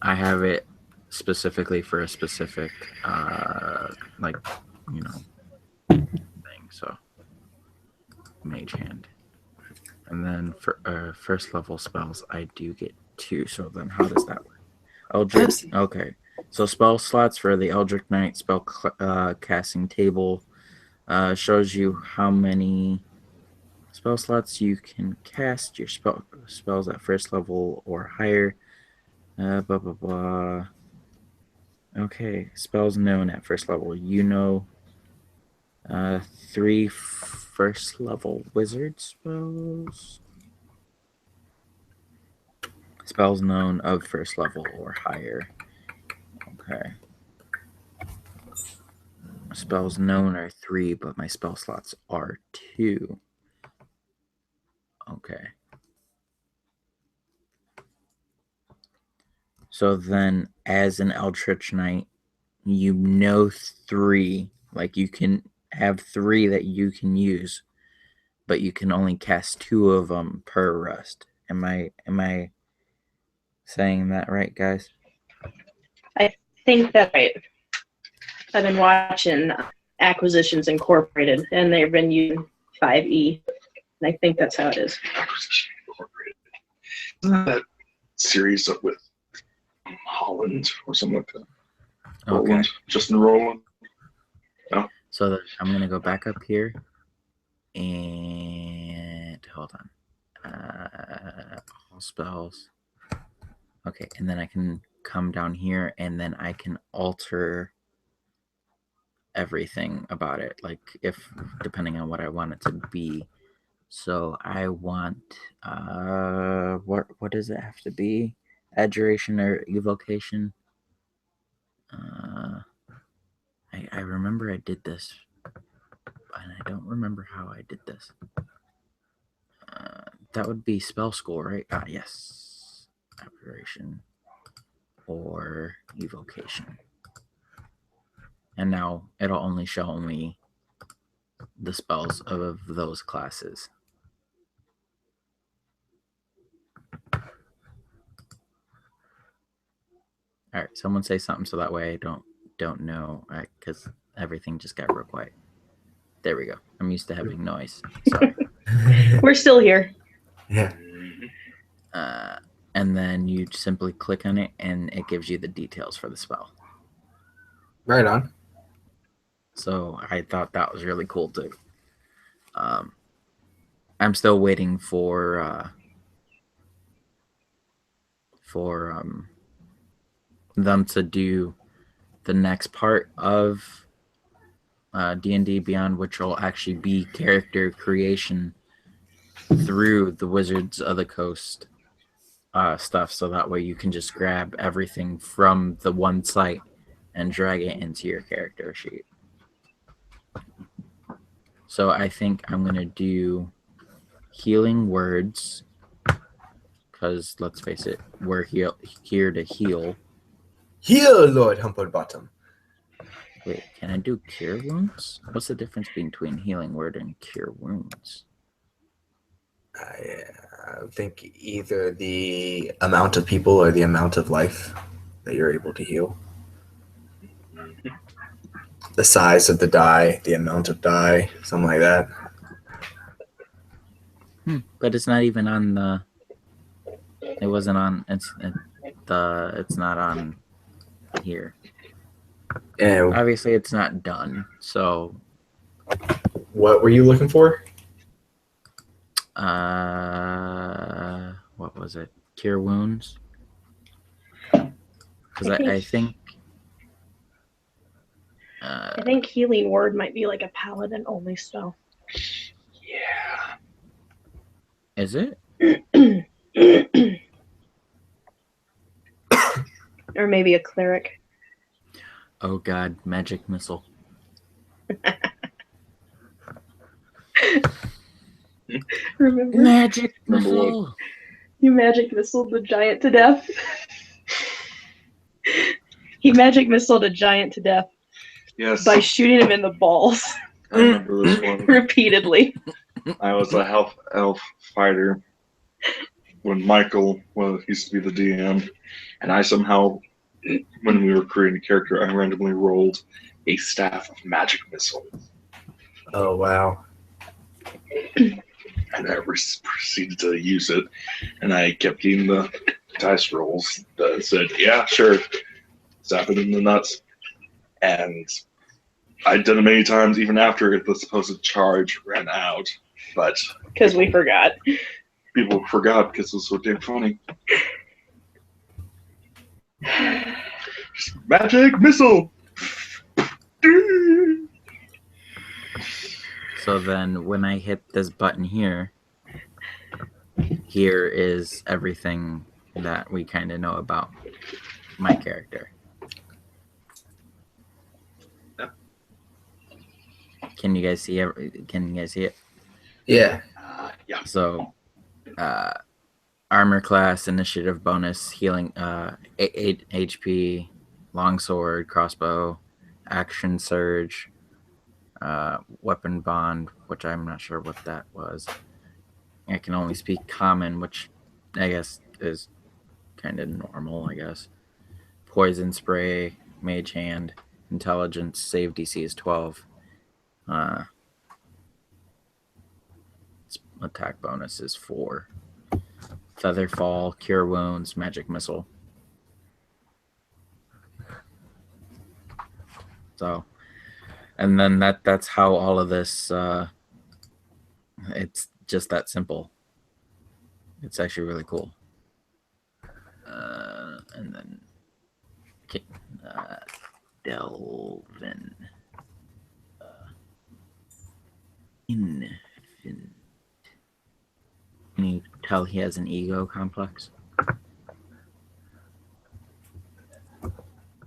I have it specifically for a specific thing. So Mage Hand, and then for first level spells, I do get 2. So then, how does that work? Eldritch. Okay, so spell slots for the Eldritch Knight spell casting table shows you how many spell slots you can cast your spells at first level or higher. Blah blah blah. Okay, spells known at first level. 3 first level wizard spells. Spells known of first level or higher. Okay. Spells known are 3, but my spell slots are 2. Okay. So then, as an Eldritch Knight, 3. Like, you can have 3 that you can use, but you can only cast 2 of them per rest. Am I saying that right, guys? I think that's right. I've been watching Acquisitions Incorporated, and they've been using 5e, and I think that's how it is. Acquisition Incorporated. Isn't that series up with Holland or something like that? Okay. Roland, Justin Roland. No. So I'm gonna go back up here, and hold on. All spells. Okay, and then I can come down here, and then I can alter everything about it, like depending on what I want it to be. So I want what does it have to be? Adjuration or evocation? I remember I did this, and I don't remember how I did this. That would be spell school, right? Yes. Adjuration or evocation. And now it'll only show me the spells of those classes. All right, someone say something so that way I don't know, because everything just got real quiet. There we go. I'm used to having noise. Sorry. We're still here. Yeah. And then you simply click on it, and it gives you the details for the spell. Right on. So I thought that was really cool too. I'm still waiting for them to do the next part of D&D Beyond, which will actually be character creation through the Wizards of the Coast stuff, so that way you can just grab everything from the one site and drag it into your character sheet. So I think I'm going to do Healing Words, because let's face it, we're here to heal. Heal, Lord Humperbottom. Wait, can I do cure wounds? What's the difference between healing word and cure wounds? I think either the amount of people or the amount of life that you're able to heal. The size of the die, the amount of die, something like that. But it's not even on the. It wasn't on. It's not on here. And Obviously, it's not done. So, what were you looking for? what was it? Cure wounds. Because I think. I think healing word might be like a paladin only spell. Yeah. Is it? Or maybe a cleric. Oh God, magic missile. Remember? Magic Remember what? missile. You magic missiled the giant to death. He magic missiled a giant to death Yes. by shooting him in the balls I remember this one. repeatedly. I was a half elf fighter when Michael used to be the DM, and I somehow, when we were creating a character, I randomly rolled a staff of magic missile, Oh, wow. and I proceeded to use it, and I kept getting the dice rolls that said, "Yeah, sure, zap it in the nuts," and I did it many times, even after the supposed charge ran out, but Because we forgot. people forgot because it was so damn funny. Just magic missile. So then, when I hit this button here, here is everything that we kind of know about my character. Can you guys see? Can you guys see it? Yeah. Yeah. So, armor class, initiative bonus, healing, 8 HP, longsword, crossbow, action surge, weapon bond, which I'm not sure what that was. I can only speak common, which I guess is kind of normal, I guess. Poison spray, mage hand, intelligence, save DC is 12. Attack bonus is 4. Feather fall, cure wounds, magic missile. So, and then that's how all of this. It's just that simple. It's actually really cool. And then Delvin. Infant. Can you tell he has an ego complex?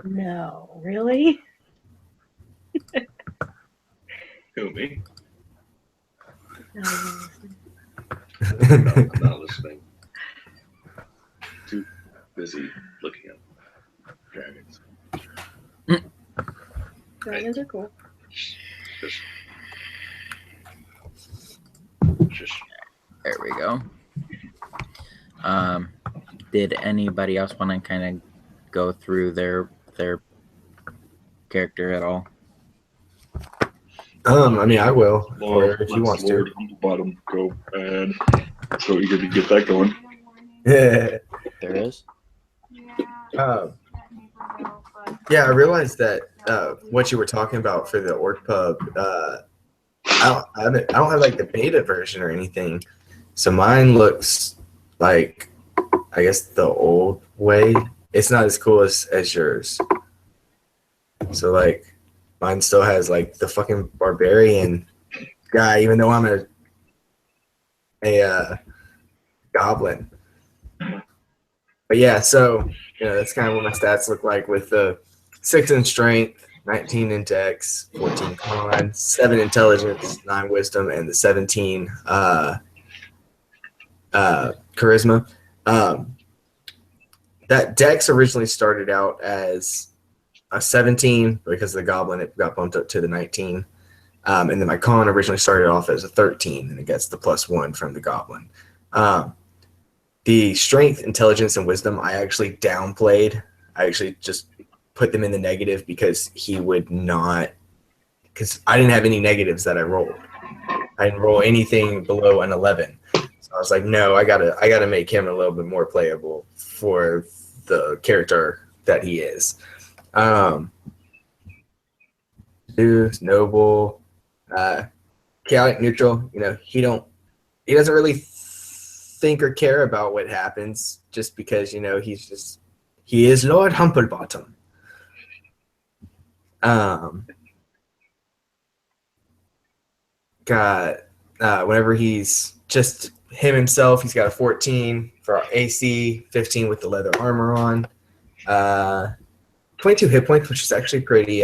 No, really? Who, me? No. No, I'm not listening. Too busy looking at dragons. Dragons are cool. Just. There we go. Did anybody else want to kind of go through their character at all? I mean, I will. Or Lord, if you want to. Lord Humblebottom, go and so eager to get that going. Yeah. There is. Yeah, I realized that what you were talking about for the Orc Pub, I don't have like the beta version or anything, so mine looks like, I guess, the old way. It's not as cool as yours. So like, mine still has like the fucking barbarian guy, even though I'm a goblin. But yeah, so that's kind of what my stats look like with the 6 in strength, 19 in dex, 14 con, 7 intelligence, 9 wisdom, and the 17 charisma. That Dex originally started out as a 17 because of the Goblin. It got bumped up to the 19. And then my con originally started off as a 13, and it gets the +1 from the Goblin. The Strength, Intelligence, and Wisdom I actually downplayed. I actually just put them in the negative because he would not, because I didn't have any negatives that I rolled. I didn't roll anything below an 11. So I was like, no, I gotta make him a little bit more playable for the character that he is. Noble, chaotic neutral. You know, he doesn't really think or care about what happens just because, you know, he is Lord Humplebottom. Whenever he's just himself, he's got a 14 for our AC, 15 with the leather armor on, 22 hit points, which is actually pretty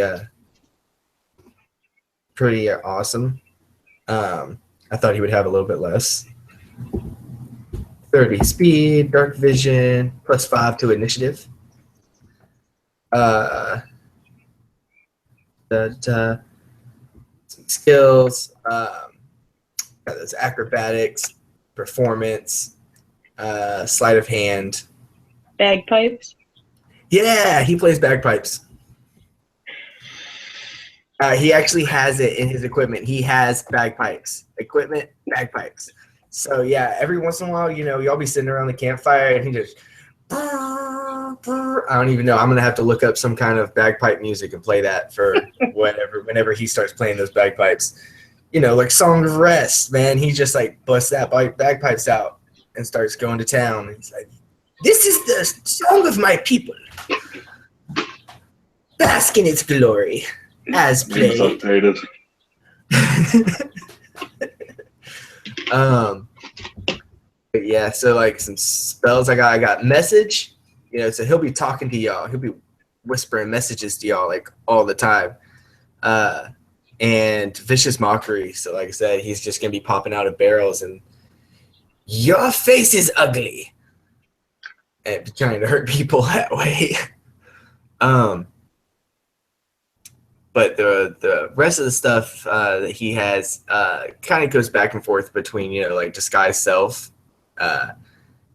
awesome. I thought he would have a little bit less. 30 speed, dark vision, +5 to initiative. Some skills, there's acrobatics, performance, sleight of hand. Bagpipes. Yeah, he plays bagpipes. He actually has it in his equipment. He has bagpipes. Equipment, bagpipes. So yeah, every once in a while, you know, y'all be sitting around the campfire and he just, I don't even know. I'm gonna have to look up some kind of bagpipe music and play that for whenever he starts playing those bagpipes. You know, like Song of Rest, man. He just like busts that bagpipes out and starts going to town. And he's like, "This is the song of my people. Bask in its glory, as played." But yeah, so like some spells I got message, you know, so he'll be talking to y'all. He'll be whispering messages to y'all like all the time. And Vicious Mockery. So like I said, he's just gonna be popping out of barrels and your face is ugly. And trying to hurt people that way. But the rest of the stuff that he has kind of goes back and forth between, you know, like disguise self,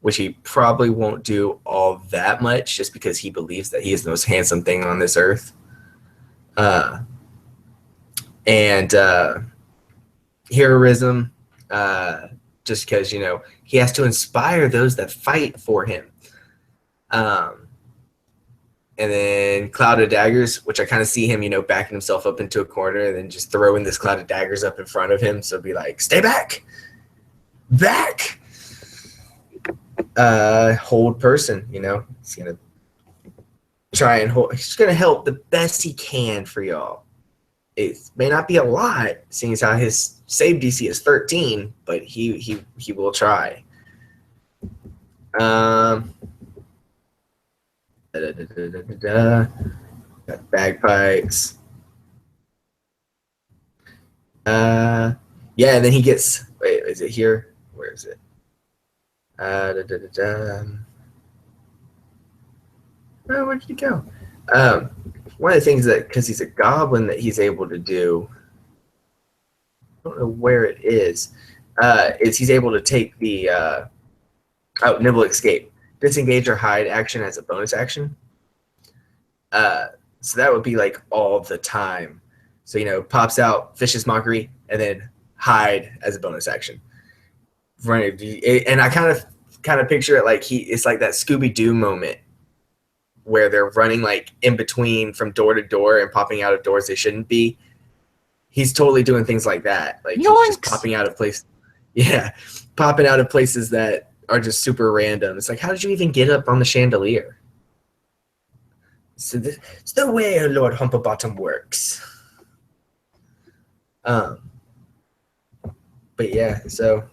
which he probably won't do all that much just because he believes that he is the most handsome thing on this earth. And heroism, just because, you know, he has to inspire those that fight for him. And then Cloud of Daggers, which I kind of see him, you know, backing himself up into a corner and then just throwing this Cloud of Daggers up in front of him. So be like, stay back. Back. Hold person, you know. He's going to try and hold. He's going to help the best he can for y'all. It may not be a lot, seeing as how his save DC is 13, but he will try. Got bagpipes. Yeah, and then he gets. Wait, is it here? Where is it? Oh, where did he go? One of the things that, because he's a goblin, that he's able to do. I don't know where it is he's able to take the Nimble Escape. Disengage or hide action as a bonus action. So that would be like all the time. So, you know, pops out Vicious Mockery and then hide as a bonus action. Right, and I kind of picture it like it's like that Scooby-Doo moment where they're running like in between from door to door and popping out of doors they shouldn't be. He's totally doing things like that. Like Yoinks! He's just popping out of places. Yeah, popping out of places that are just super random. It's like, how did you even get up on the chandelier? So it's the way Lord Humplebottom works. But yeah, so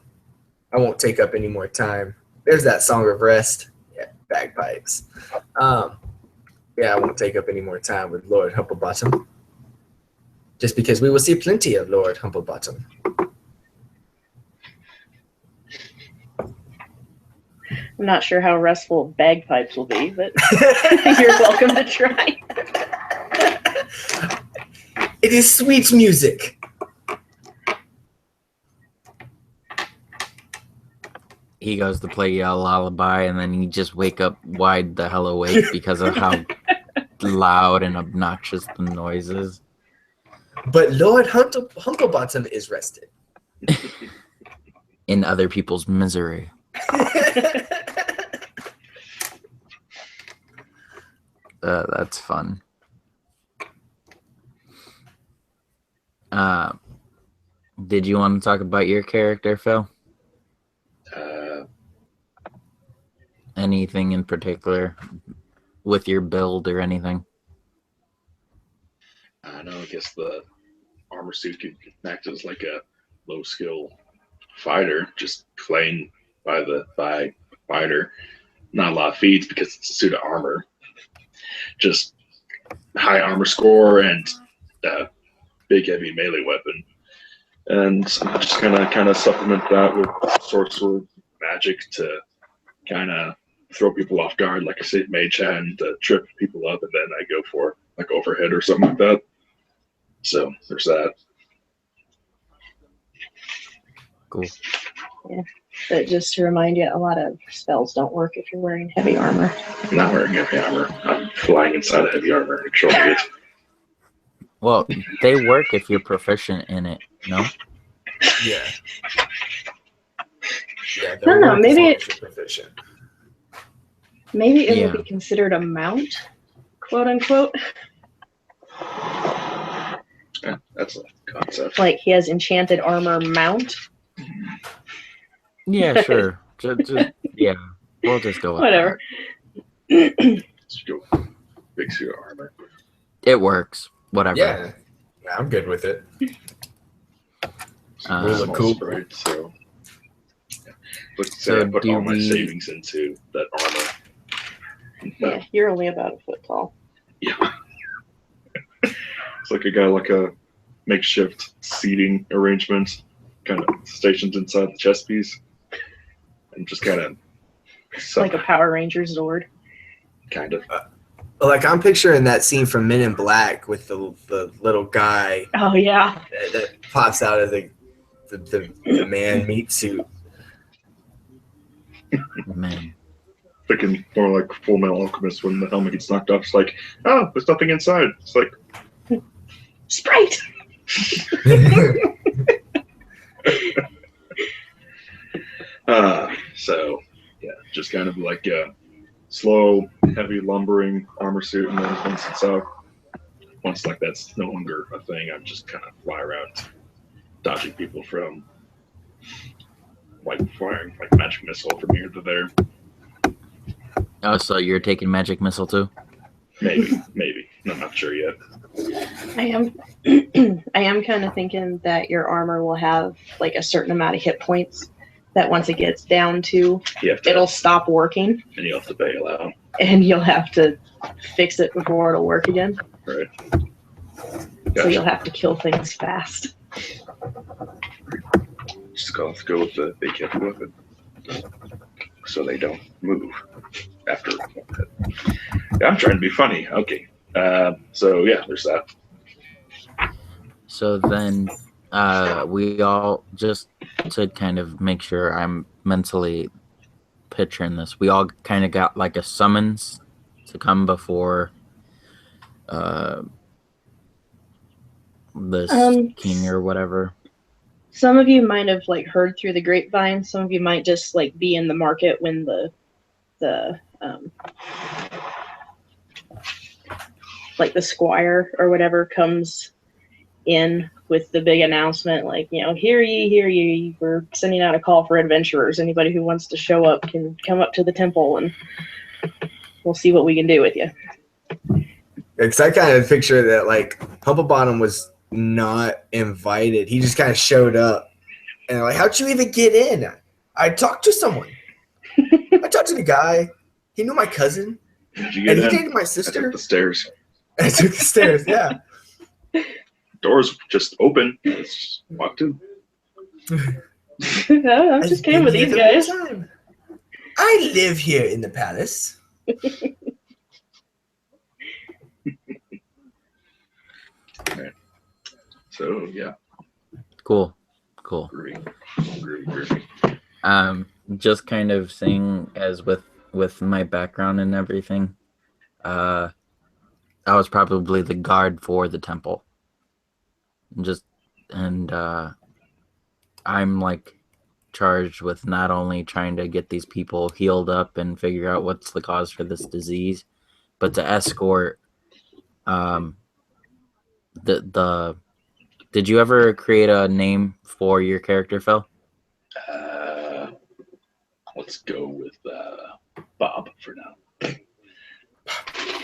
I won't take up any more time. There's that Song of Rest. Yeah, bagpipes. Yeah, I won't take up any more time with Lord Humplebottom. Just because we will see plenty of Lord Humplebottom. I'm not sure how restful bagpipes will be, but you're welcome to try. It is sweet music. He goes to play a lullaby, and then you just wake up wide the hell awake because of how loud and obnoxious the noise is. But Lord Humplebottom is rested. In other people's misery. That's fun. Did you want to talk about your character, Phil? Anything in particular with your build or anything? I know. I guess the armor suit could act as like a low skill fighter, just playing by fighter. Not a lot of feeds because it's a suit of armor. Just high armor score and big heavy melee weapon, and just kind of supplement that with sorcerer magic to kind of throw people off guard, like I said, mage hand to trip people up, and then I go for like overhead or something like that. So there's that. Cool. Yeah. But just to remind you, a lot of spells don't work if you're wearing heavy armor. I'm not wearing heavy armor. I'm flying inside of heavy armor and controlling it. Well, they work if you're proficient in it, no? Yeah. Yeah. I don't know, maybe it Yeah. will be considered a mount, quote unquote. Yeah, that's a concept. Like he has enchanted armor mount. Yeah, sure. just, yeah, we'll just go with Whatever. Let's go big suit of armor. that. It works. Whatever. Yeah. I'm good with it. Really Small cool. sprite, so yeah. But So I put do all my we- savings into that armor. Yeah, you're only about a foot tall. Yeah. It's like I got like a makeshift seating arrangement, kind of stationed inside the chest piece, and just kind of Like a Power Ranger Zord. kind of. Like I'm picturing that scene from Men in Black with the little guy Oh yeah. that pops out of the man meat suit. Man. Thinking more like Full Metal Alchemist when the helmet gets knocked off. It's like, oh, there's nothing inside. It's like, Sprite. so yeah, just kind of like a slow, heavy, lumbering armor suit, and then once it's out, once like that's no longer a thing, I'm just kind of fly around, dodging people from like firing like magic missile from here to there. Oh, so you're taking magic missile too? Maybe. I'm not sure yet. I am I am kind of thinking that your armor will have like a certain amount of hit points that once it gets down to, You have to, it'll stop working and you have to bail out. and you'll have to fix it before it'll work again. Right. So Gotcha. you'll have to kill things fast. Just go with the big heavy weapon, so they don't move after. Yeah, I'm trying to be funny. Okay. So yeah, there's that. So then we all, just to kind of make sure I'm mentally picturing this, we all kind of got like a summons to come before this king or whatever. Some of you might have like heard through the grapevine. Some of you might just like be in the market when the like the squire or whatever comes in with the big announcement, like, you know, hear ye, we're sending out a call for adventurers. Anybody who wants to show up can come up to the temple and we'll see what we can do with you. Because I kind of picture that like Humplebottom was not invited. He just kind of showed up, and like, how'd you even get in? I talked to someone. I talked to the guy. He knew my cousin, Did you and get he in? dated my I took sister. the stairs. I took the stairs. Yeah. Doors just open. Just walked in. I just came with these guys. I live here in the palace. So yeah, Cool. groovy. Just kind of saying as with my background and everything, I was probably the guard for the temple. And I'm like charged with not only trying to get these people healed up and figure out what's the cause for this disease, but to escort the did you ever create a name for your character, Phil? Let's go with Bob for now.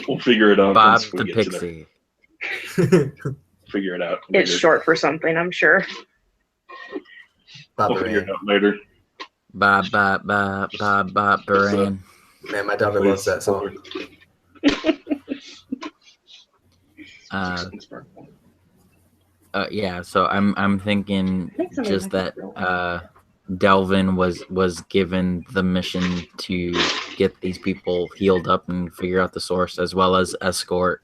We'll figure it out. Bob once we the get to Pixie. figure it out. It's later. short for something, I'm sure. Bob We'll figure it Baran. out later. Bob Baran. Man, my daughter loves that song. Yeah, so I'm thinking just that Delvin was given the mission to get these people healed up and figure out the source, as well as escort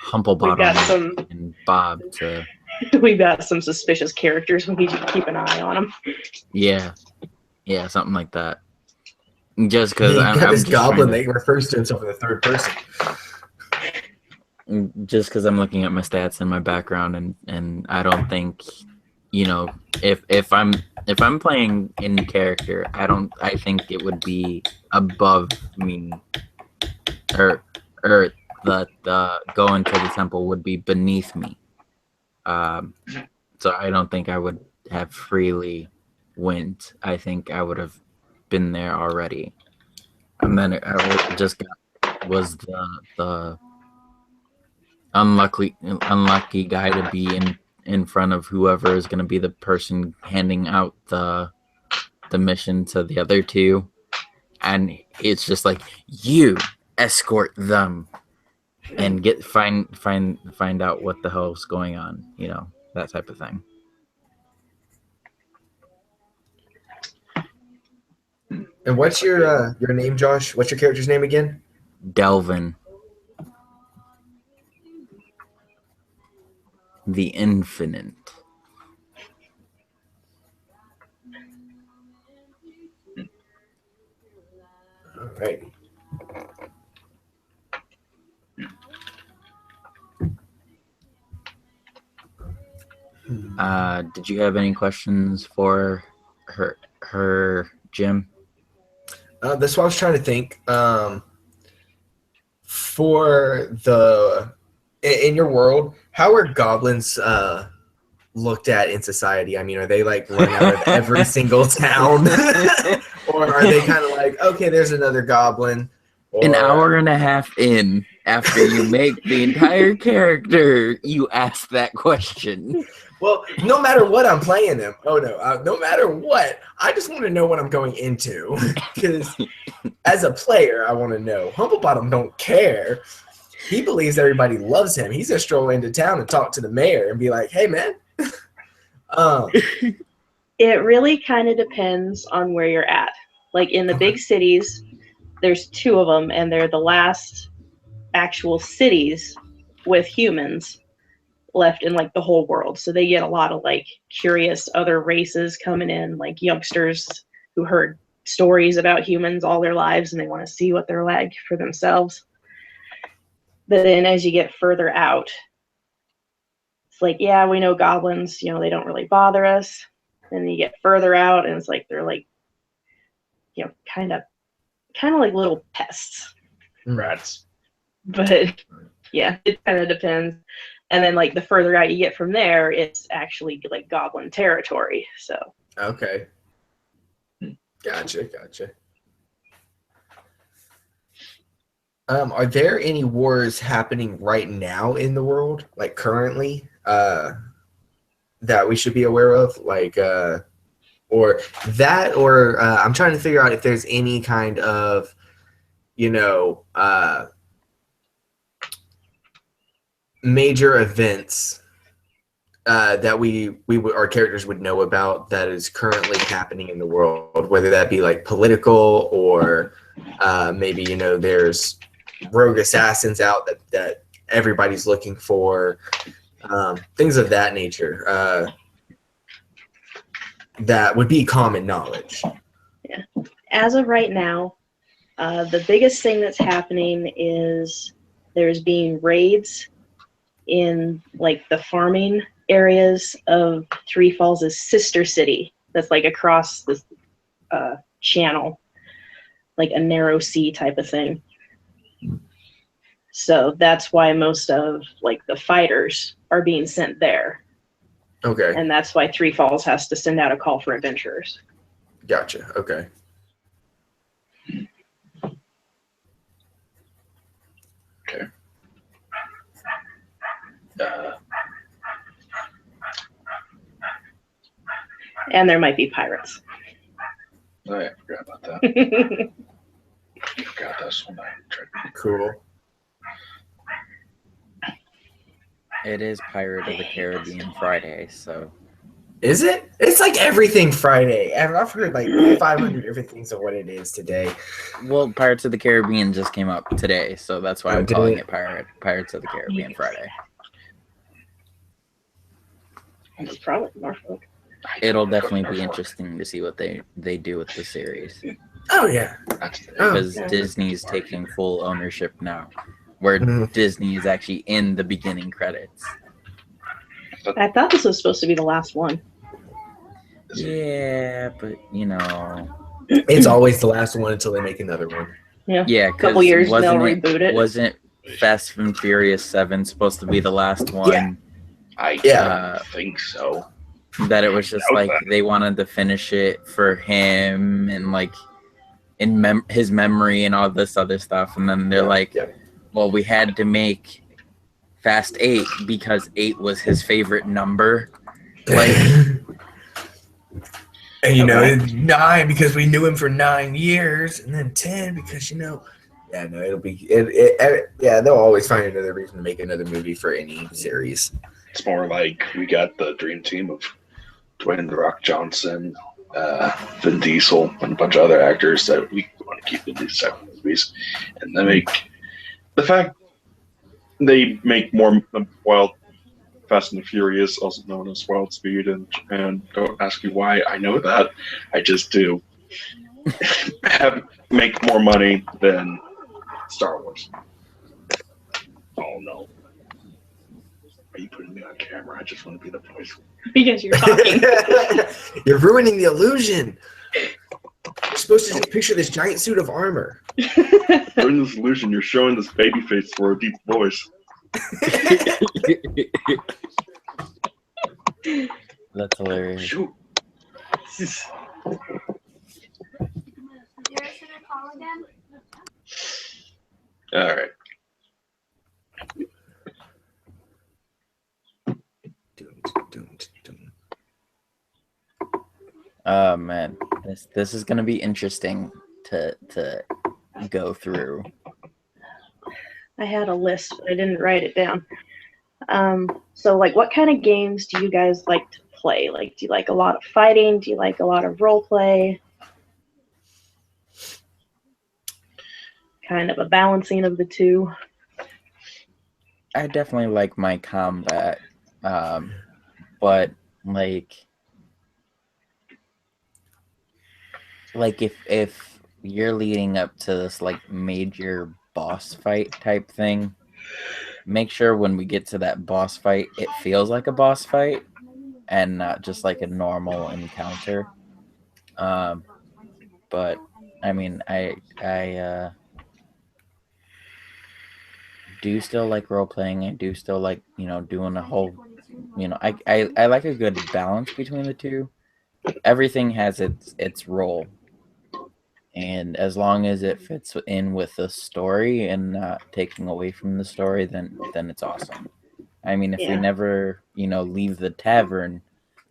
Humplebottom and Bob to. We've got some suspicious characters. We need to keep an eye on them. Yeah, something like that. Just because He I'm got this just goblin trying that refers to himself in the third person. just because I'm looking at my stats and my background, and I don't think, if I'm playing in character, I think it would be above me, or the going to the temple would be beneath me. So I don't think I would have freely went. I think I would have been there already, and then I just was the unlucky guy to be in front of whoever is going to be the person handing out the mission to the other two, and it's just like, you escort them and find out what the hell's going on, that type of thing. And what's your name, Josh? What's your character's name again? Delvin. The Infinite. All right. Did you have any questions for her Jim? That's what I was trying to think. For in your world, how are goblins looked at in society? I mean, are they like run out of every single town, or are they kind of like, okay, there's another goblin? An hour and a half in, after you make the entire character, you ask that question. Well, no matter what I'm playing him. Oh no, no matter what, I just want to know what I'm going into. Because as a player, I want to know. Humplebottom don't care. He believes everybody loves him. He's gonna stroll into town and talk to the mayor and be like, "Hey, man." It really kind of depends on where you're at. Like in the big cities, there's two of them, and they're the last actual cities with humans left in like the whole world. So they get a lot of like curious other races coming in, like youngsters who heard stories about humans all their lives and they want to see what they're like for themselves. But then as you get further out, it's like, yeah, we know goblins, they don't really bother us. And then you get further out and it's like they're like, kind of like little pests. Rats. But yeah, it kind of depends. And then like the further out you get from there, it's actually like goblin territory. So Okay. Gotcha. Are there any wars happening right now in the world, like currently, that we should be aware of? Like, or I'm trying to figure out if there's any kind of, major events that our characters would know about that is currently happening in the world, whether that be like political or maybe there's rogue assassins out that everybody's looking for, things of that nature. That would be common knowledge. Yeah. As of right now, the biggest thing that's happening is there's being raids in like the farming areas of Three Falls' sister city. That's like across this channel, like a narrow sea type of thing. So that's why most of like the fighters are being sent there. Okay. And that's why Three Falls has to send out a call for adventurers. Gotcha. Okay. Okay. And there might be pirates. Oh, yeah, I forgot about that. Forgot that's one I tried. Cool. It is Pirate of the Caribbean Friday, so Is it? It's like everything Friday. I've heard like 500 different things of what it is today. well, Pirates of the Caribbean just came up today, so that's why Oh, I'm did calling it? it Pirates of the Caribbean Friday. It's probably Norfolk. It'll definitely be interesting to see what they do with the series, Oh yeah. Oh. because Disney's taking full ownership now, where Mhm. Disney is actually in the beginning credits. I thought this was supposed to be the last one. Yeah, but It's always the last one until they make another one. yeah, A couple years they'll reboot it. Wasn't Fast and Furious 7 supposed to be the last one? Yeah. I Yeah. think so. That it was just like they wanted to finish it for him and like in his memory and all this other stuff, and then they're like, Yeah. well, we had to make Fast 8 because 8 was his favorite number. Like, And 9 because we knew him for 9 years, and then 10 because yeah, no, it'll be yeah, they'll always find another reason to make another movie for any series. It's more like we got the dream team of Dwayne The Rock Johnson, Vin Diesel, and a bunch of other actors that we want to keep in these type of movies. And they make the fact they make more Wild Fast and the Furious, also known as Wild Speed, and Japan. Don't ask me why I know that. I just do. Make more money than Star Wars. Oh no. Are you putting me on camera? I just want to be the voice. Because you're talking. You're ruining the illusion. You're supposed to just picture this giant suit of armor. During this illusion, you're showing this baby face for a deep voice. that's hilarious. Shoot. All right. Oh man, this is gonna be interesting to go through. I had a list, but I didn't write it down. So, like, what kind of games do you guys like to play? Like, do you like a lot of fighting? Do you like a lot of role play? Kind of a balancing of the two. I definitely like my combat, but like if you're leading up to this like major boss fight type thing, make sure when we get to that boss fight, it feels like a boss fight and not just like a normal encounter. But I mean, I do still like role playing. I do still like doing a whole I like a good balance between the two. Everything has its role, and as long as it fits in with the story and not taking away from the story, then it's awesome. I mean, if we Yeah. never leave the tavern,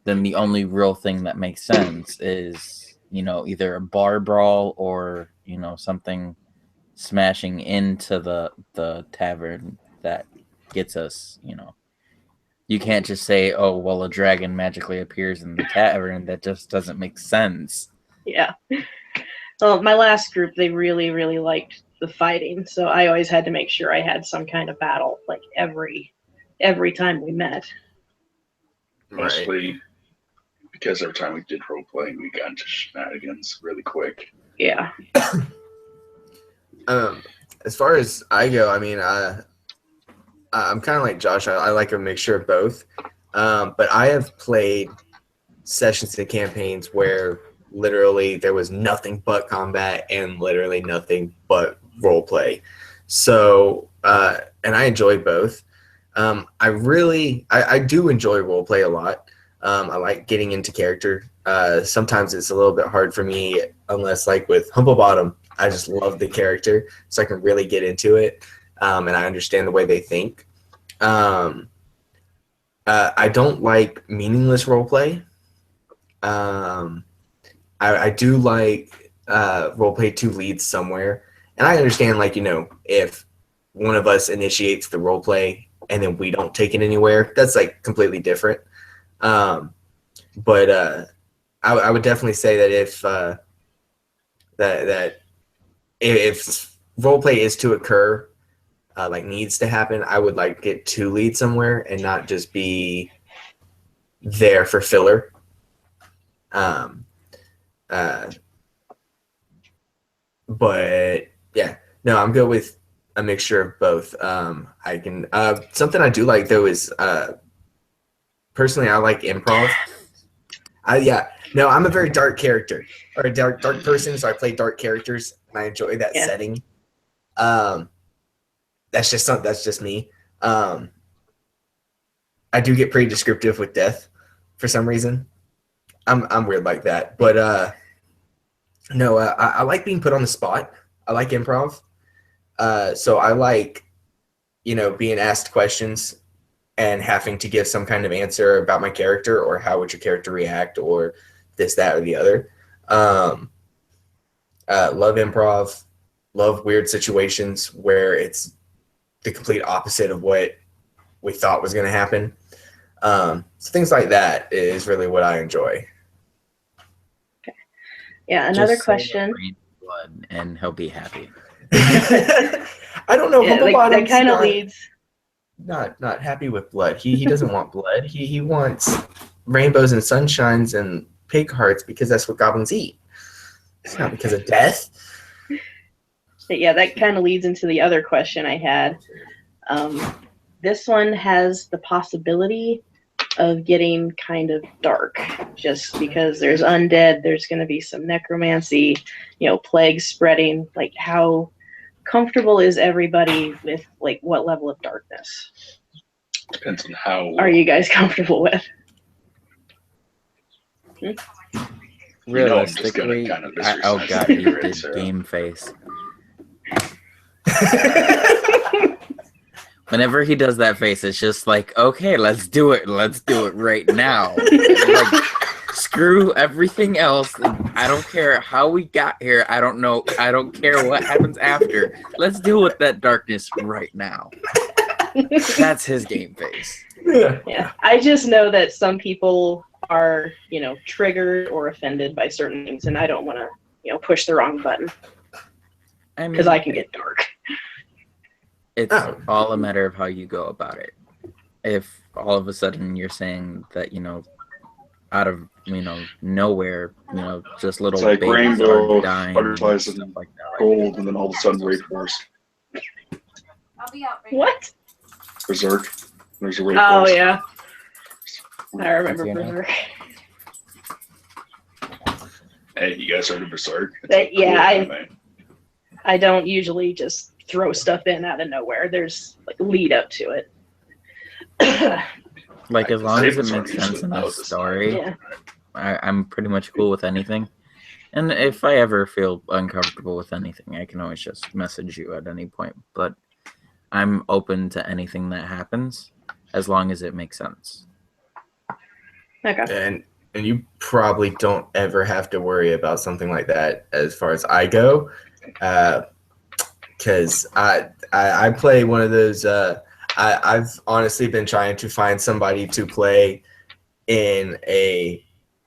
then the only real thing that makes sense is either a bar brawl or something smashing into the tavern that gets us You can't just say, "Oh, well, a dragon magically appears in the tavern." That just doesn't make sense. Yeah. Well, my last group, they really, really liked the fighting, so I always had to make sure I had some kind of battle, like every time we met. Right. Mostly because every time we did role playing, we got into shenanigans really quick. Yeah. As far as I go, I mean, I'm kind of like Josh. I like a mixture of both. But I have played sessions and campaigns where literally there was nothing but combat and literally nothing but role play. So, and I enjoy both. I do enjoy role play a lot. I like getting into character. Sometimes it's a little bit hard for me, unless like with Humble Bottom, I just love the character, so I can really get into it, and I understand the way they think. I don't like meaningless role play. I do like role play to lead somewhere, and I understand, like, if one of us initiates the role play and then we don't take it anywhere, that's like completely different. But I would definitely say that if role play is to occur, like needs to happen, I would like it to lead somewhere and not just be there for filler. But yeah, no, I'm good with a mixture of both. I can something I do like though is personally I like improv. I'm a very dark character or a dark person, so I play dark characters and I enjoy that setting. That's just me. I do get pretty descriptive with death for some reason. I'm weird like that, but I like being put on the spot. I like improv. So I like, being asked questions and having to give some kind of answer about my character or how would your character react or this, that, or the other. Love improv. Love weird situations where it's the complete opposite of what we thought was going to happen. So things like that is really what I enjoy. Yeah, another Just say question. rain blood and he'll be happy. I don't know. Yeah, that kind of leads. Not happy with blood. He doesn't want blood. He wants rainbows and sunshines and pig hearts because that's what goblins eat. It's not because of death. But yeah, that kind of leads into the other question I had. This one has the possibility of getting kind of dark, just because there's undead, there's going to be some necromancy, plague spreading. Like, how comfortable is everybody with, like, what level of darkness? Depends on how. Are you guys comfortable with? Realistically, kind of oh god, he did game face. Whenever he does that face, it's just like, okay, let's do it. Let's do it right now. Like, screw everything else. I don't care how we got here. I don't know. I don't care what happens after. Let's deal with that darkness right now. That's his game face. Yeah. I just know that some people are, triggered or offended by certain things, and I don't want to, push the wrong button because I can get dark. It's all a matter of how you go about it. If all of a sudden you're saying that, out of, nowhere, just little it's like babies rainbow, are dying, butterflies, and and stuff like that. gold, and then all of a sudden Raid Force. I'll be out right What? Berserk. There's a Raid Oh, Force. yeah. I remember That's your Berserk. Hey, you guys heard of Berserk? I don't usually just throw stuff in out of nowhere. There's like lead up to it. Like, as long as it makes Usually sense in know the this. story, Yeah. I'm pretty much cool with anything. And if I ever feel uncomfortable with anything, I can always just message you at any point. But I'm open to anything that happens as long as it makes sense. Okay. And you probably don't ever have to worry about something like that as far as I go, because I play one of those. I've honestly been trying to find somebody to play in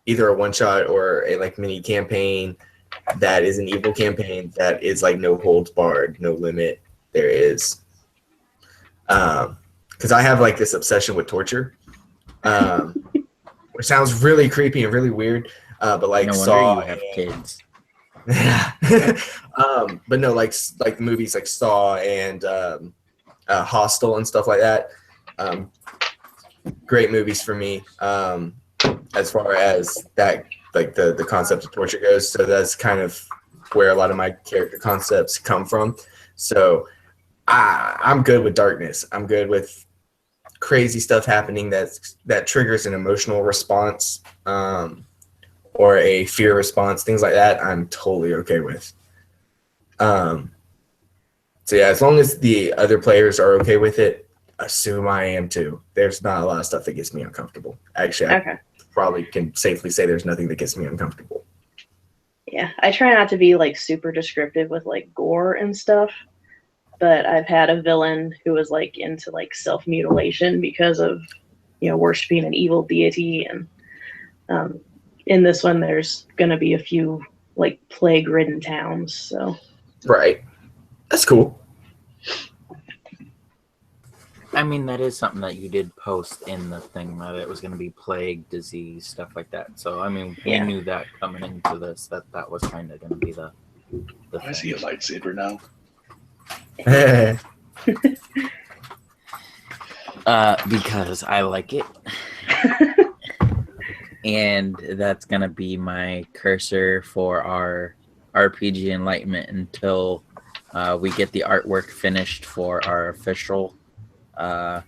either a one shot or a like mini campaign that is an evil campaign that is like no holds barred, no limit. There is, because I have like this obsession with torture, which sounds really creepy and really weird. But like No Saw, wonder you have kids. but no, like movies like Saw and Hostel and stuff like that. Great movies for me. As far as that, like the concept of torture goes. So that's kind of where a lot of my character concepts come from. So I'm good with darkness. I'm good with crazy stuff happening that triggers an emotional response, or a fear response, things like that. I'm totally okay with. So yeah, as long as the other players are okay with it, assume I am too. There's not a lot of stuff that gets me uncomfortable. Actually, Okay. I probably can safely say there's nothing that gets me uncomfortable. Yeah, I try not to be like super descriptive with like gore and stuff, but I've had a villain who was like into like self-mutilation because of, worshiping an evil deity, and in this one there's gonna be a few like plague-ridden towns, so. Right. That's cool. I mean, that is something that you did post in the thing, that it was going to be plague, disease, stuff like that. So, I mean, we Yeah. knew that coming into this, that was kind of going to be the I see a lightsaber now. because I like it. And that's going to be my cursor for our RPG Enlightenment until we get the artwork finished for our official I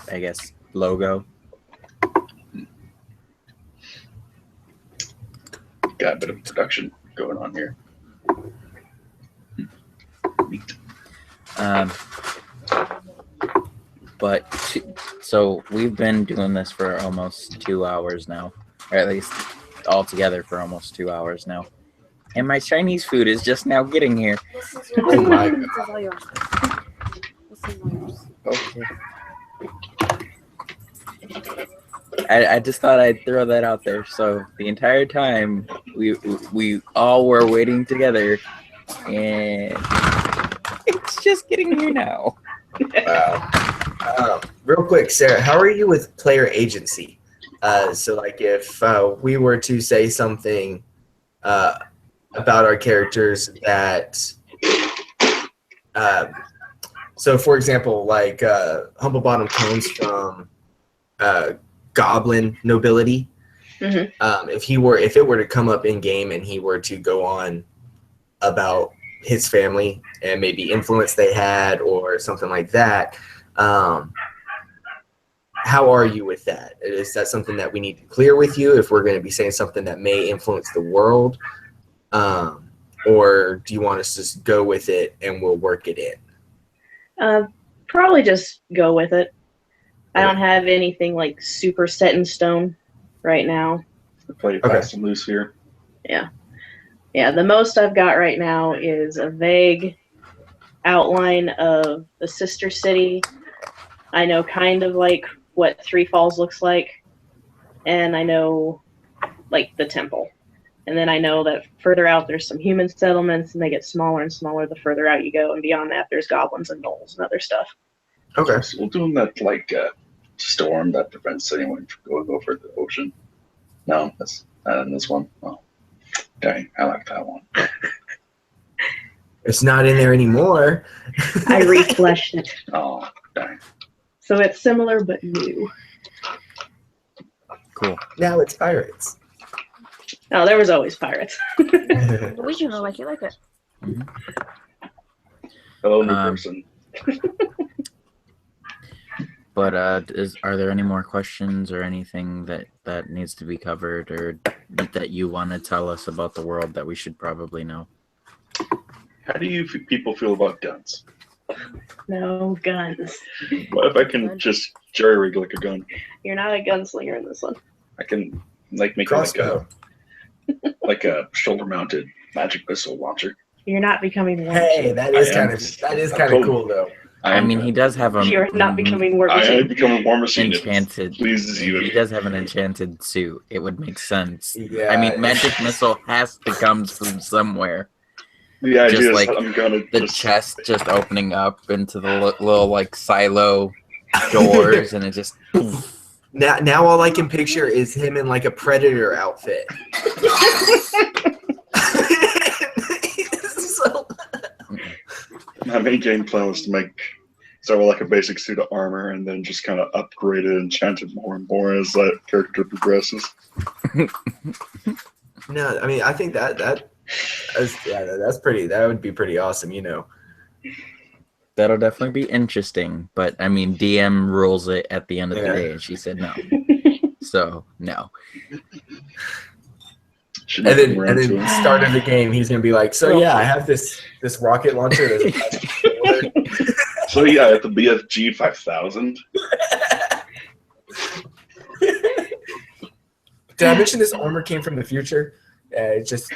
guess logo. Got a bit of production going on here. So we've been doing this for almost 2 hours now, or at least all together for almost 2 hours now. And my Chinese food is just now getting here. This is Oh my yours. This is all yours. This is all yours. Okay. I just thought I'd throw that out there. So the entire time we all were waiting together, and it's just getting here now. Wow. Real quick, Sarah, how are you with player agency? So like if we were to say something about our characters that so for example, like Humblebottom comes from goblin nobility. Mhm. If it were to come up in game and he were to go on about his family and maybe influence they had or something like that, how are you with that? Is that something that we need to clear with you if we're going to be saying something that may influence the world? Or do you want us to just go with it and we'll work it in? Probably just go with it. I don't have anything like super set in stone right now. We play fast and loose here. Yeah, the most I've got right now is a vague outline of the sister city. I know kind of like what Three Falls looks like, and I know like the temple. And then I know that further out there's some human settlements, and they get smaller and smaller the further out you go, and beyond that there's goblins and gnolls and other stuff. Okay. So we'll do that like storm that prevents anyone from going over the ocean. No, that's not in this one. Oh, dang, I like that one. It's not in there anymore. I refleshed it. Oh, dang. So it's similar but new. Cool. Now it's pirates. Oh, there was always pirates. We should like it like it. Hello, new person. But are there any more questions or anything that needs to be covered or that you want to tell us about the world that we should probably know? How do you people feel about guns? No guns. What if I can just jerry rig like a gun? You're not a gunslinger in this one. I can like make Crossbow. like a shoulder mounted magic missile launcher. You're not becoming one. Hey, that is I am. kind of cool though. I mean, he does have a You're not becoming War I Machine. am becoming War Machine. If it enchanted. pleases you. He does have an enchanted suit. It would make sense. Yeah. I mean, magic missile has to come from somewhere. The idea just is like I'm gonna The just chest just opening up into the little like silo doors, and it just. Now all I can picture is him in like a Predator outfit. So- my main game plan was to make start with like a basic suit of armor and then just kind of upgrade it and enchant it more and more as that character progresses. No, I mean I think that's pretty. That would be pretty awesome, you know. That'll definitely be interesting, but I mean, DM rules it at the end of the Yeah. day, and she said no. So no. Should And make then him and around to then it. start of the game, he's gonna be like, so yeah, I have this rocket launcher. So yeah, at the BFG 5000. Did I mention this armor came from the future? It's just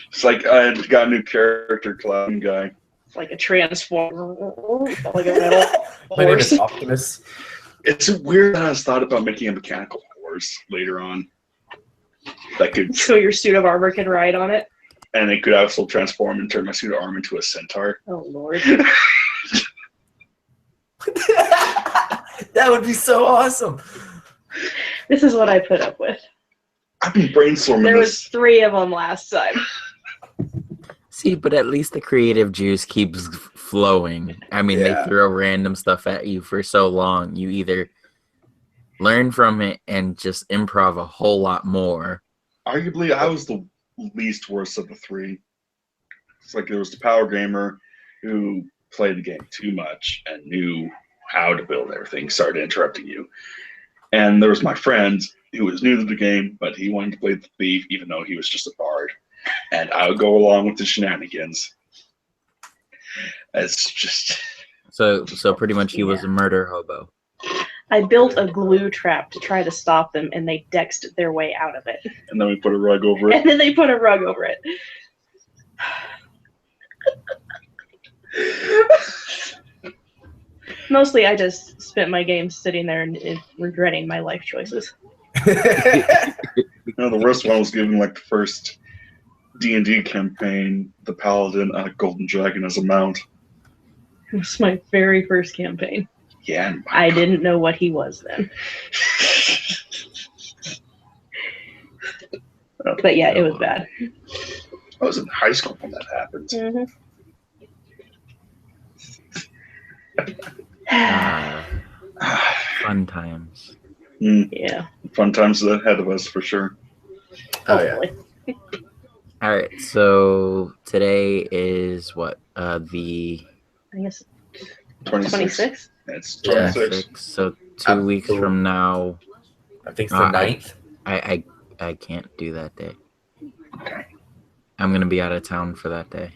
It's like I got a new character, Clown Guy. It's like a transformer, like a metal my name is horse. Optimus. It's weird that I thought about making a mechanical horse later on. That could, So your suit of armor can ride on it. and it could also transform and turn my suit of armor into a centaur. Oh lord. That would be so awesome. This is what I put up with. I've been brainstorming There was this. 3 of them last time. See, but at least the creative juice keeps flowing. I mean, Yeah. they throw random stuff at you for so long. You either learn from it and just improv a whole lot more. Arguably, I was the least worst of the 3. It's like there was the power gamer who played the game too much and knew how to build everything, started interrupting you. And there was my friend who was new to the game, but he wanted to play the thief even though he was just a bard. And I would go along with the shenanigans. It's just So pretty much he was a murder hobo. I built a glue trap to try to stop them, and they dexed their way out of it. and then we put a rug over it. And then they put a rug over it. Mostly, I just spent my game sitting there and regretting my life choices. No, the worst one was given like the first D&D campaign, the paladin a golden dragon as a mount. It was my very first campaign. Yeah, and I didn't know what he was then. But yeah, it was bad. I was in high school when that happened. Fun times. Yeah. Fun times ahead of us for sure. Oh yeah. Hopefully. All right, so today is what? The I guess 26. 26? It's Yeah. 26. So 2 weeks from now, I think it's the 9th. I can't do that day. I'm gonna be out of town for that day.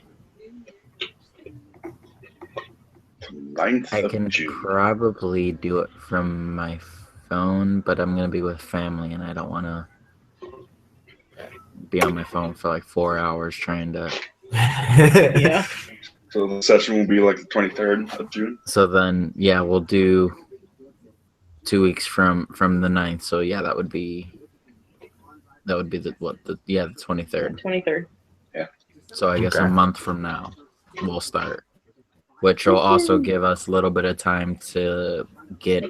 9th I of can June. probably do it from my phone, but I'm gonna be with family, and I don't want to be on my phone for like 4 hours trying to. Yeah. So the session will be like the 23rd of June. So then, yeah, we'll do 2 weeks from the 9th. So yeah, that would be the 23rd. 23rd. So I guess Okay. a month from now we'll start, which will also give us a little bit of time to get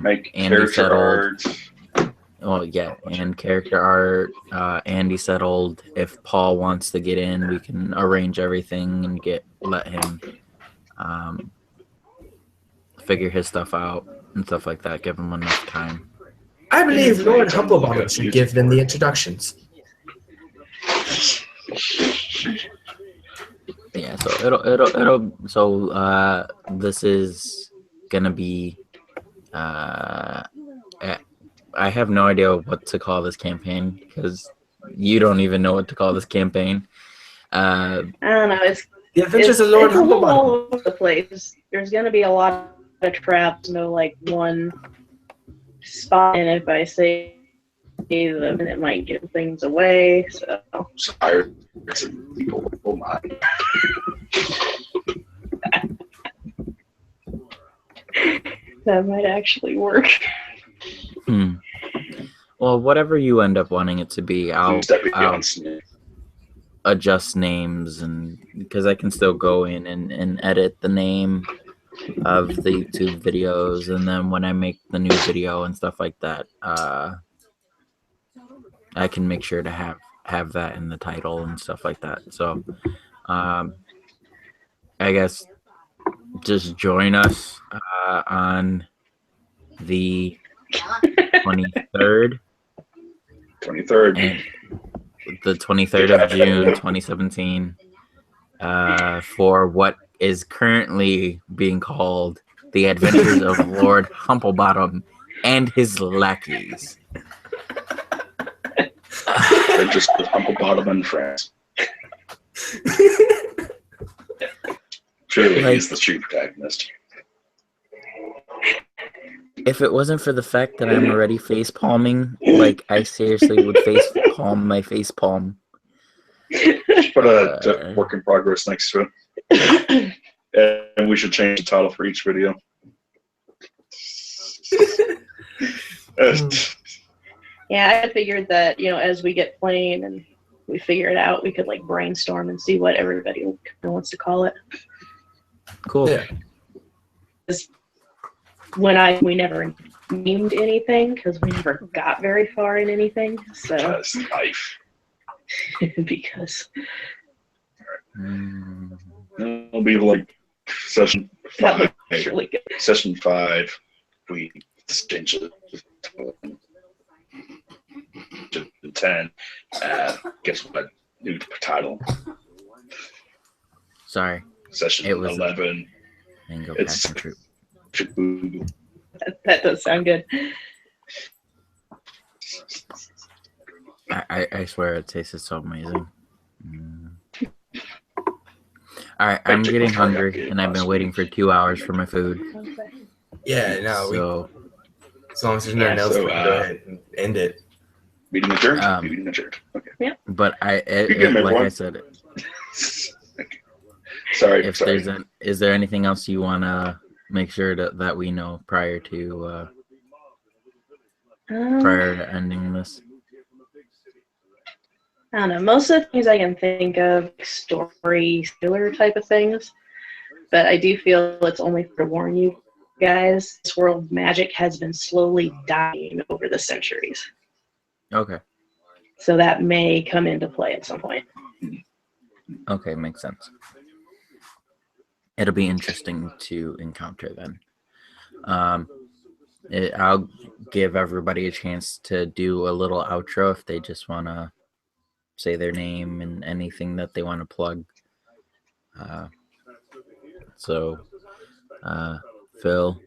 Make Andy character settled. art. Well, yeah, and character art, Andy settled. If Paul wants to get in, we can arrange everything and let him figure his stuff out and stuff like that. Give him enough time. I believe Lord Humblebottom should give them the introductions. Yeah, so it'll so this is gonna be I have no idea what to call this campaign because you don't even know what to call this campaign. I don't know. The Adventures It's of Lord a little Humblebottom. all over the place. There's going to be a lot of traps, no like one spot. And if I say them, it might give things away. So Pirates and people. Oh my. That might actually work. Hmm. Well, whatever you end up wanting it to be, I'll adjust names, and because I can still go in and edit the name of the YouTube videos, and then when I make the new video and stuff like that, I can make sure to have that in the title and stuff like that. So, I guess just join us on the 23rd. 23rd. And the 23rd of June, 2017, for what is currently being called The Adventures of Lord Humplebottom and His Lackeys. Adventures of Humplebottom and friends. Truly, he's the true protagonist. If it wasn't for the fact that I'm already face palming, like I seriously would face palm my face palm. Just put a work in progress next to it. And we should change the title for each video. Yeah, I figured that, as we get playing and we figure it out, we could like brainstorm and see what everybody wants to call it. Cool. Yeah. We never named anything because we never got very far in anything. So Life. because It'll be like session that 5. looks really good. Session 5. We change it to 10. Guess what? New title. Sorry. Session It was 11. Mango It's- Passion Fruit. Shibuya. That does sound good. I swear it tasted so amazing. Alright, I'm getting hungry, and I've been waiting for 2 hours for my food. Yeah, no, So, as long as there's nothing Yeah, else, so, we can go ahead and end it. Meeting adjourned. Um, Meeting adjourned. Okay. but You're good, like I everyone. said, Sorry. if sorry. is there anything else you want to make sure that we know prior to ending this? I don't know. Most of the things I can think of, story thriller type of things, but I do feel it's only to warn you guys. This world magic has been slowly dying over the centuries, Okay. so that may come into play at some point. Okay, makes sense. It'll be interesting to encounter then. I'll give everybody a chance to do a little outro if they just want to say their name and anything that they want to plug. So, Phil.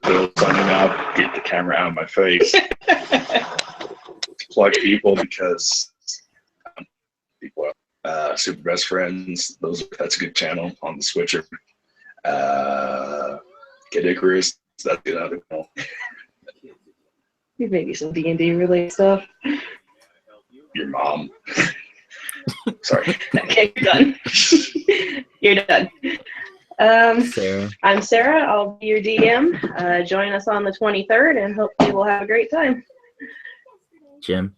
Phil signing out. Get the camera out of my face. Plug people because people are super best friends. That's a good channel on the Switcher. Kid Icarus. That's good. I don't know. Maybe some D&D related stuff. Your mom. Sorry. Okay, you're done. You're done. Sarah. I'm Sarah. I'll be your DM. Join us on the 23rd, and hopefully we'll have a great time. Jim.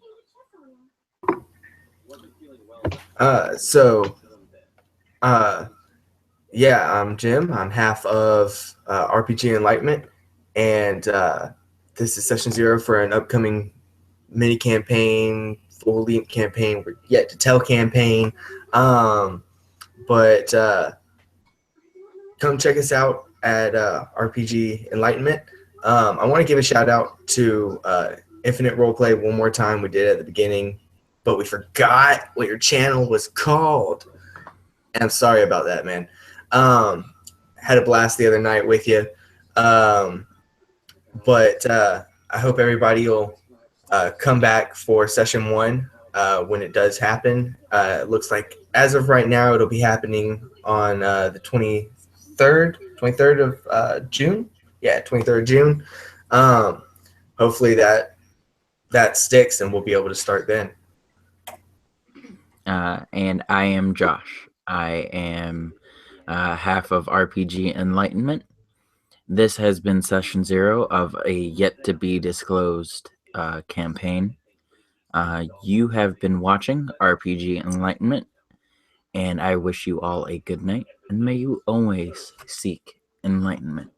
Yeah, I'm Jim. I'm half of RPG Enlightenment, and this is session 0 for an upcoming mini campaign, full length campaign. We're yet to tell campaign, but come check us out at RPG Enlightenment. I want to give a shout out to Infinite Roleplay one more time. We did it at the beginning, but we forgot what your channel was called. And I'm sorry about that, man. Had a blast the other night with you. But I hope everybody will come back for session 1 when it does happen. It looks like as of right now, it'll be happening on the 23rd of June. Yeah, 23rd of June. Hopefully that sticks and we'll be able to start then. And I am Josh. I am half of RPG Enlightenment, This has been session 0 of a yet to be disclosed campaign. You have been watching RPG Enlightenment, and I wish you all a good night, and may you always seek enlightenment.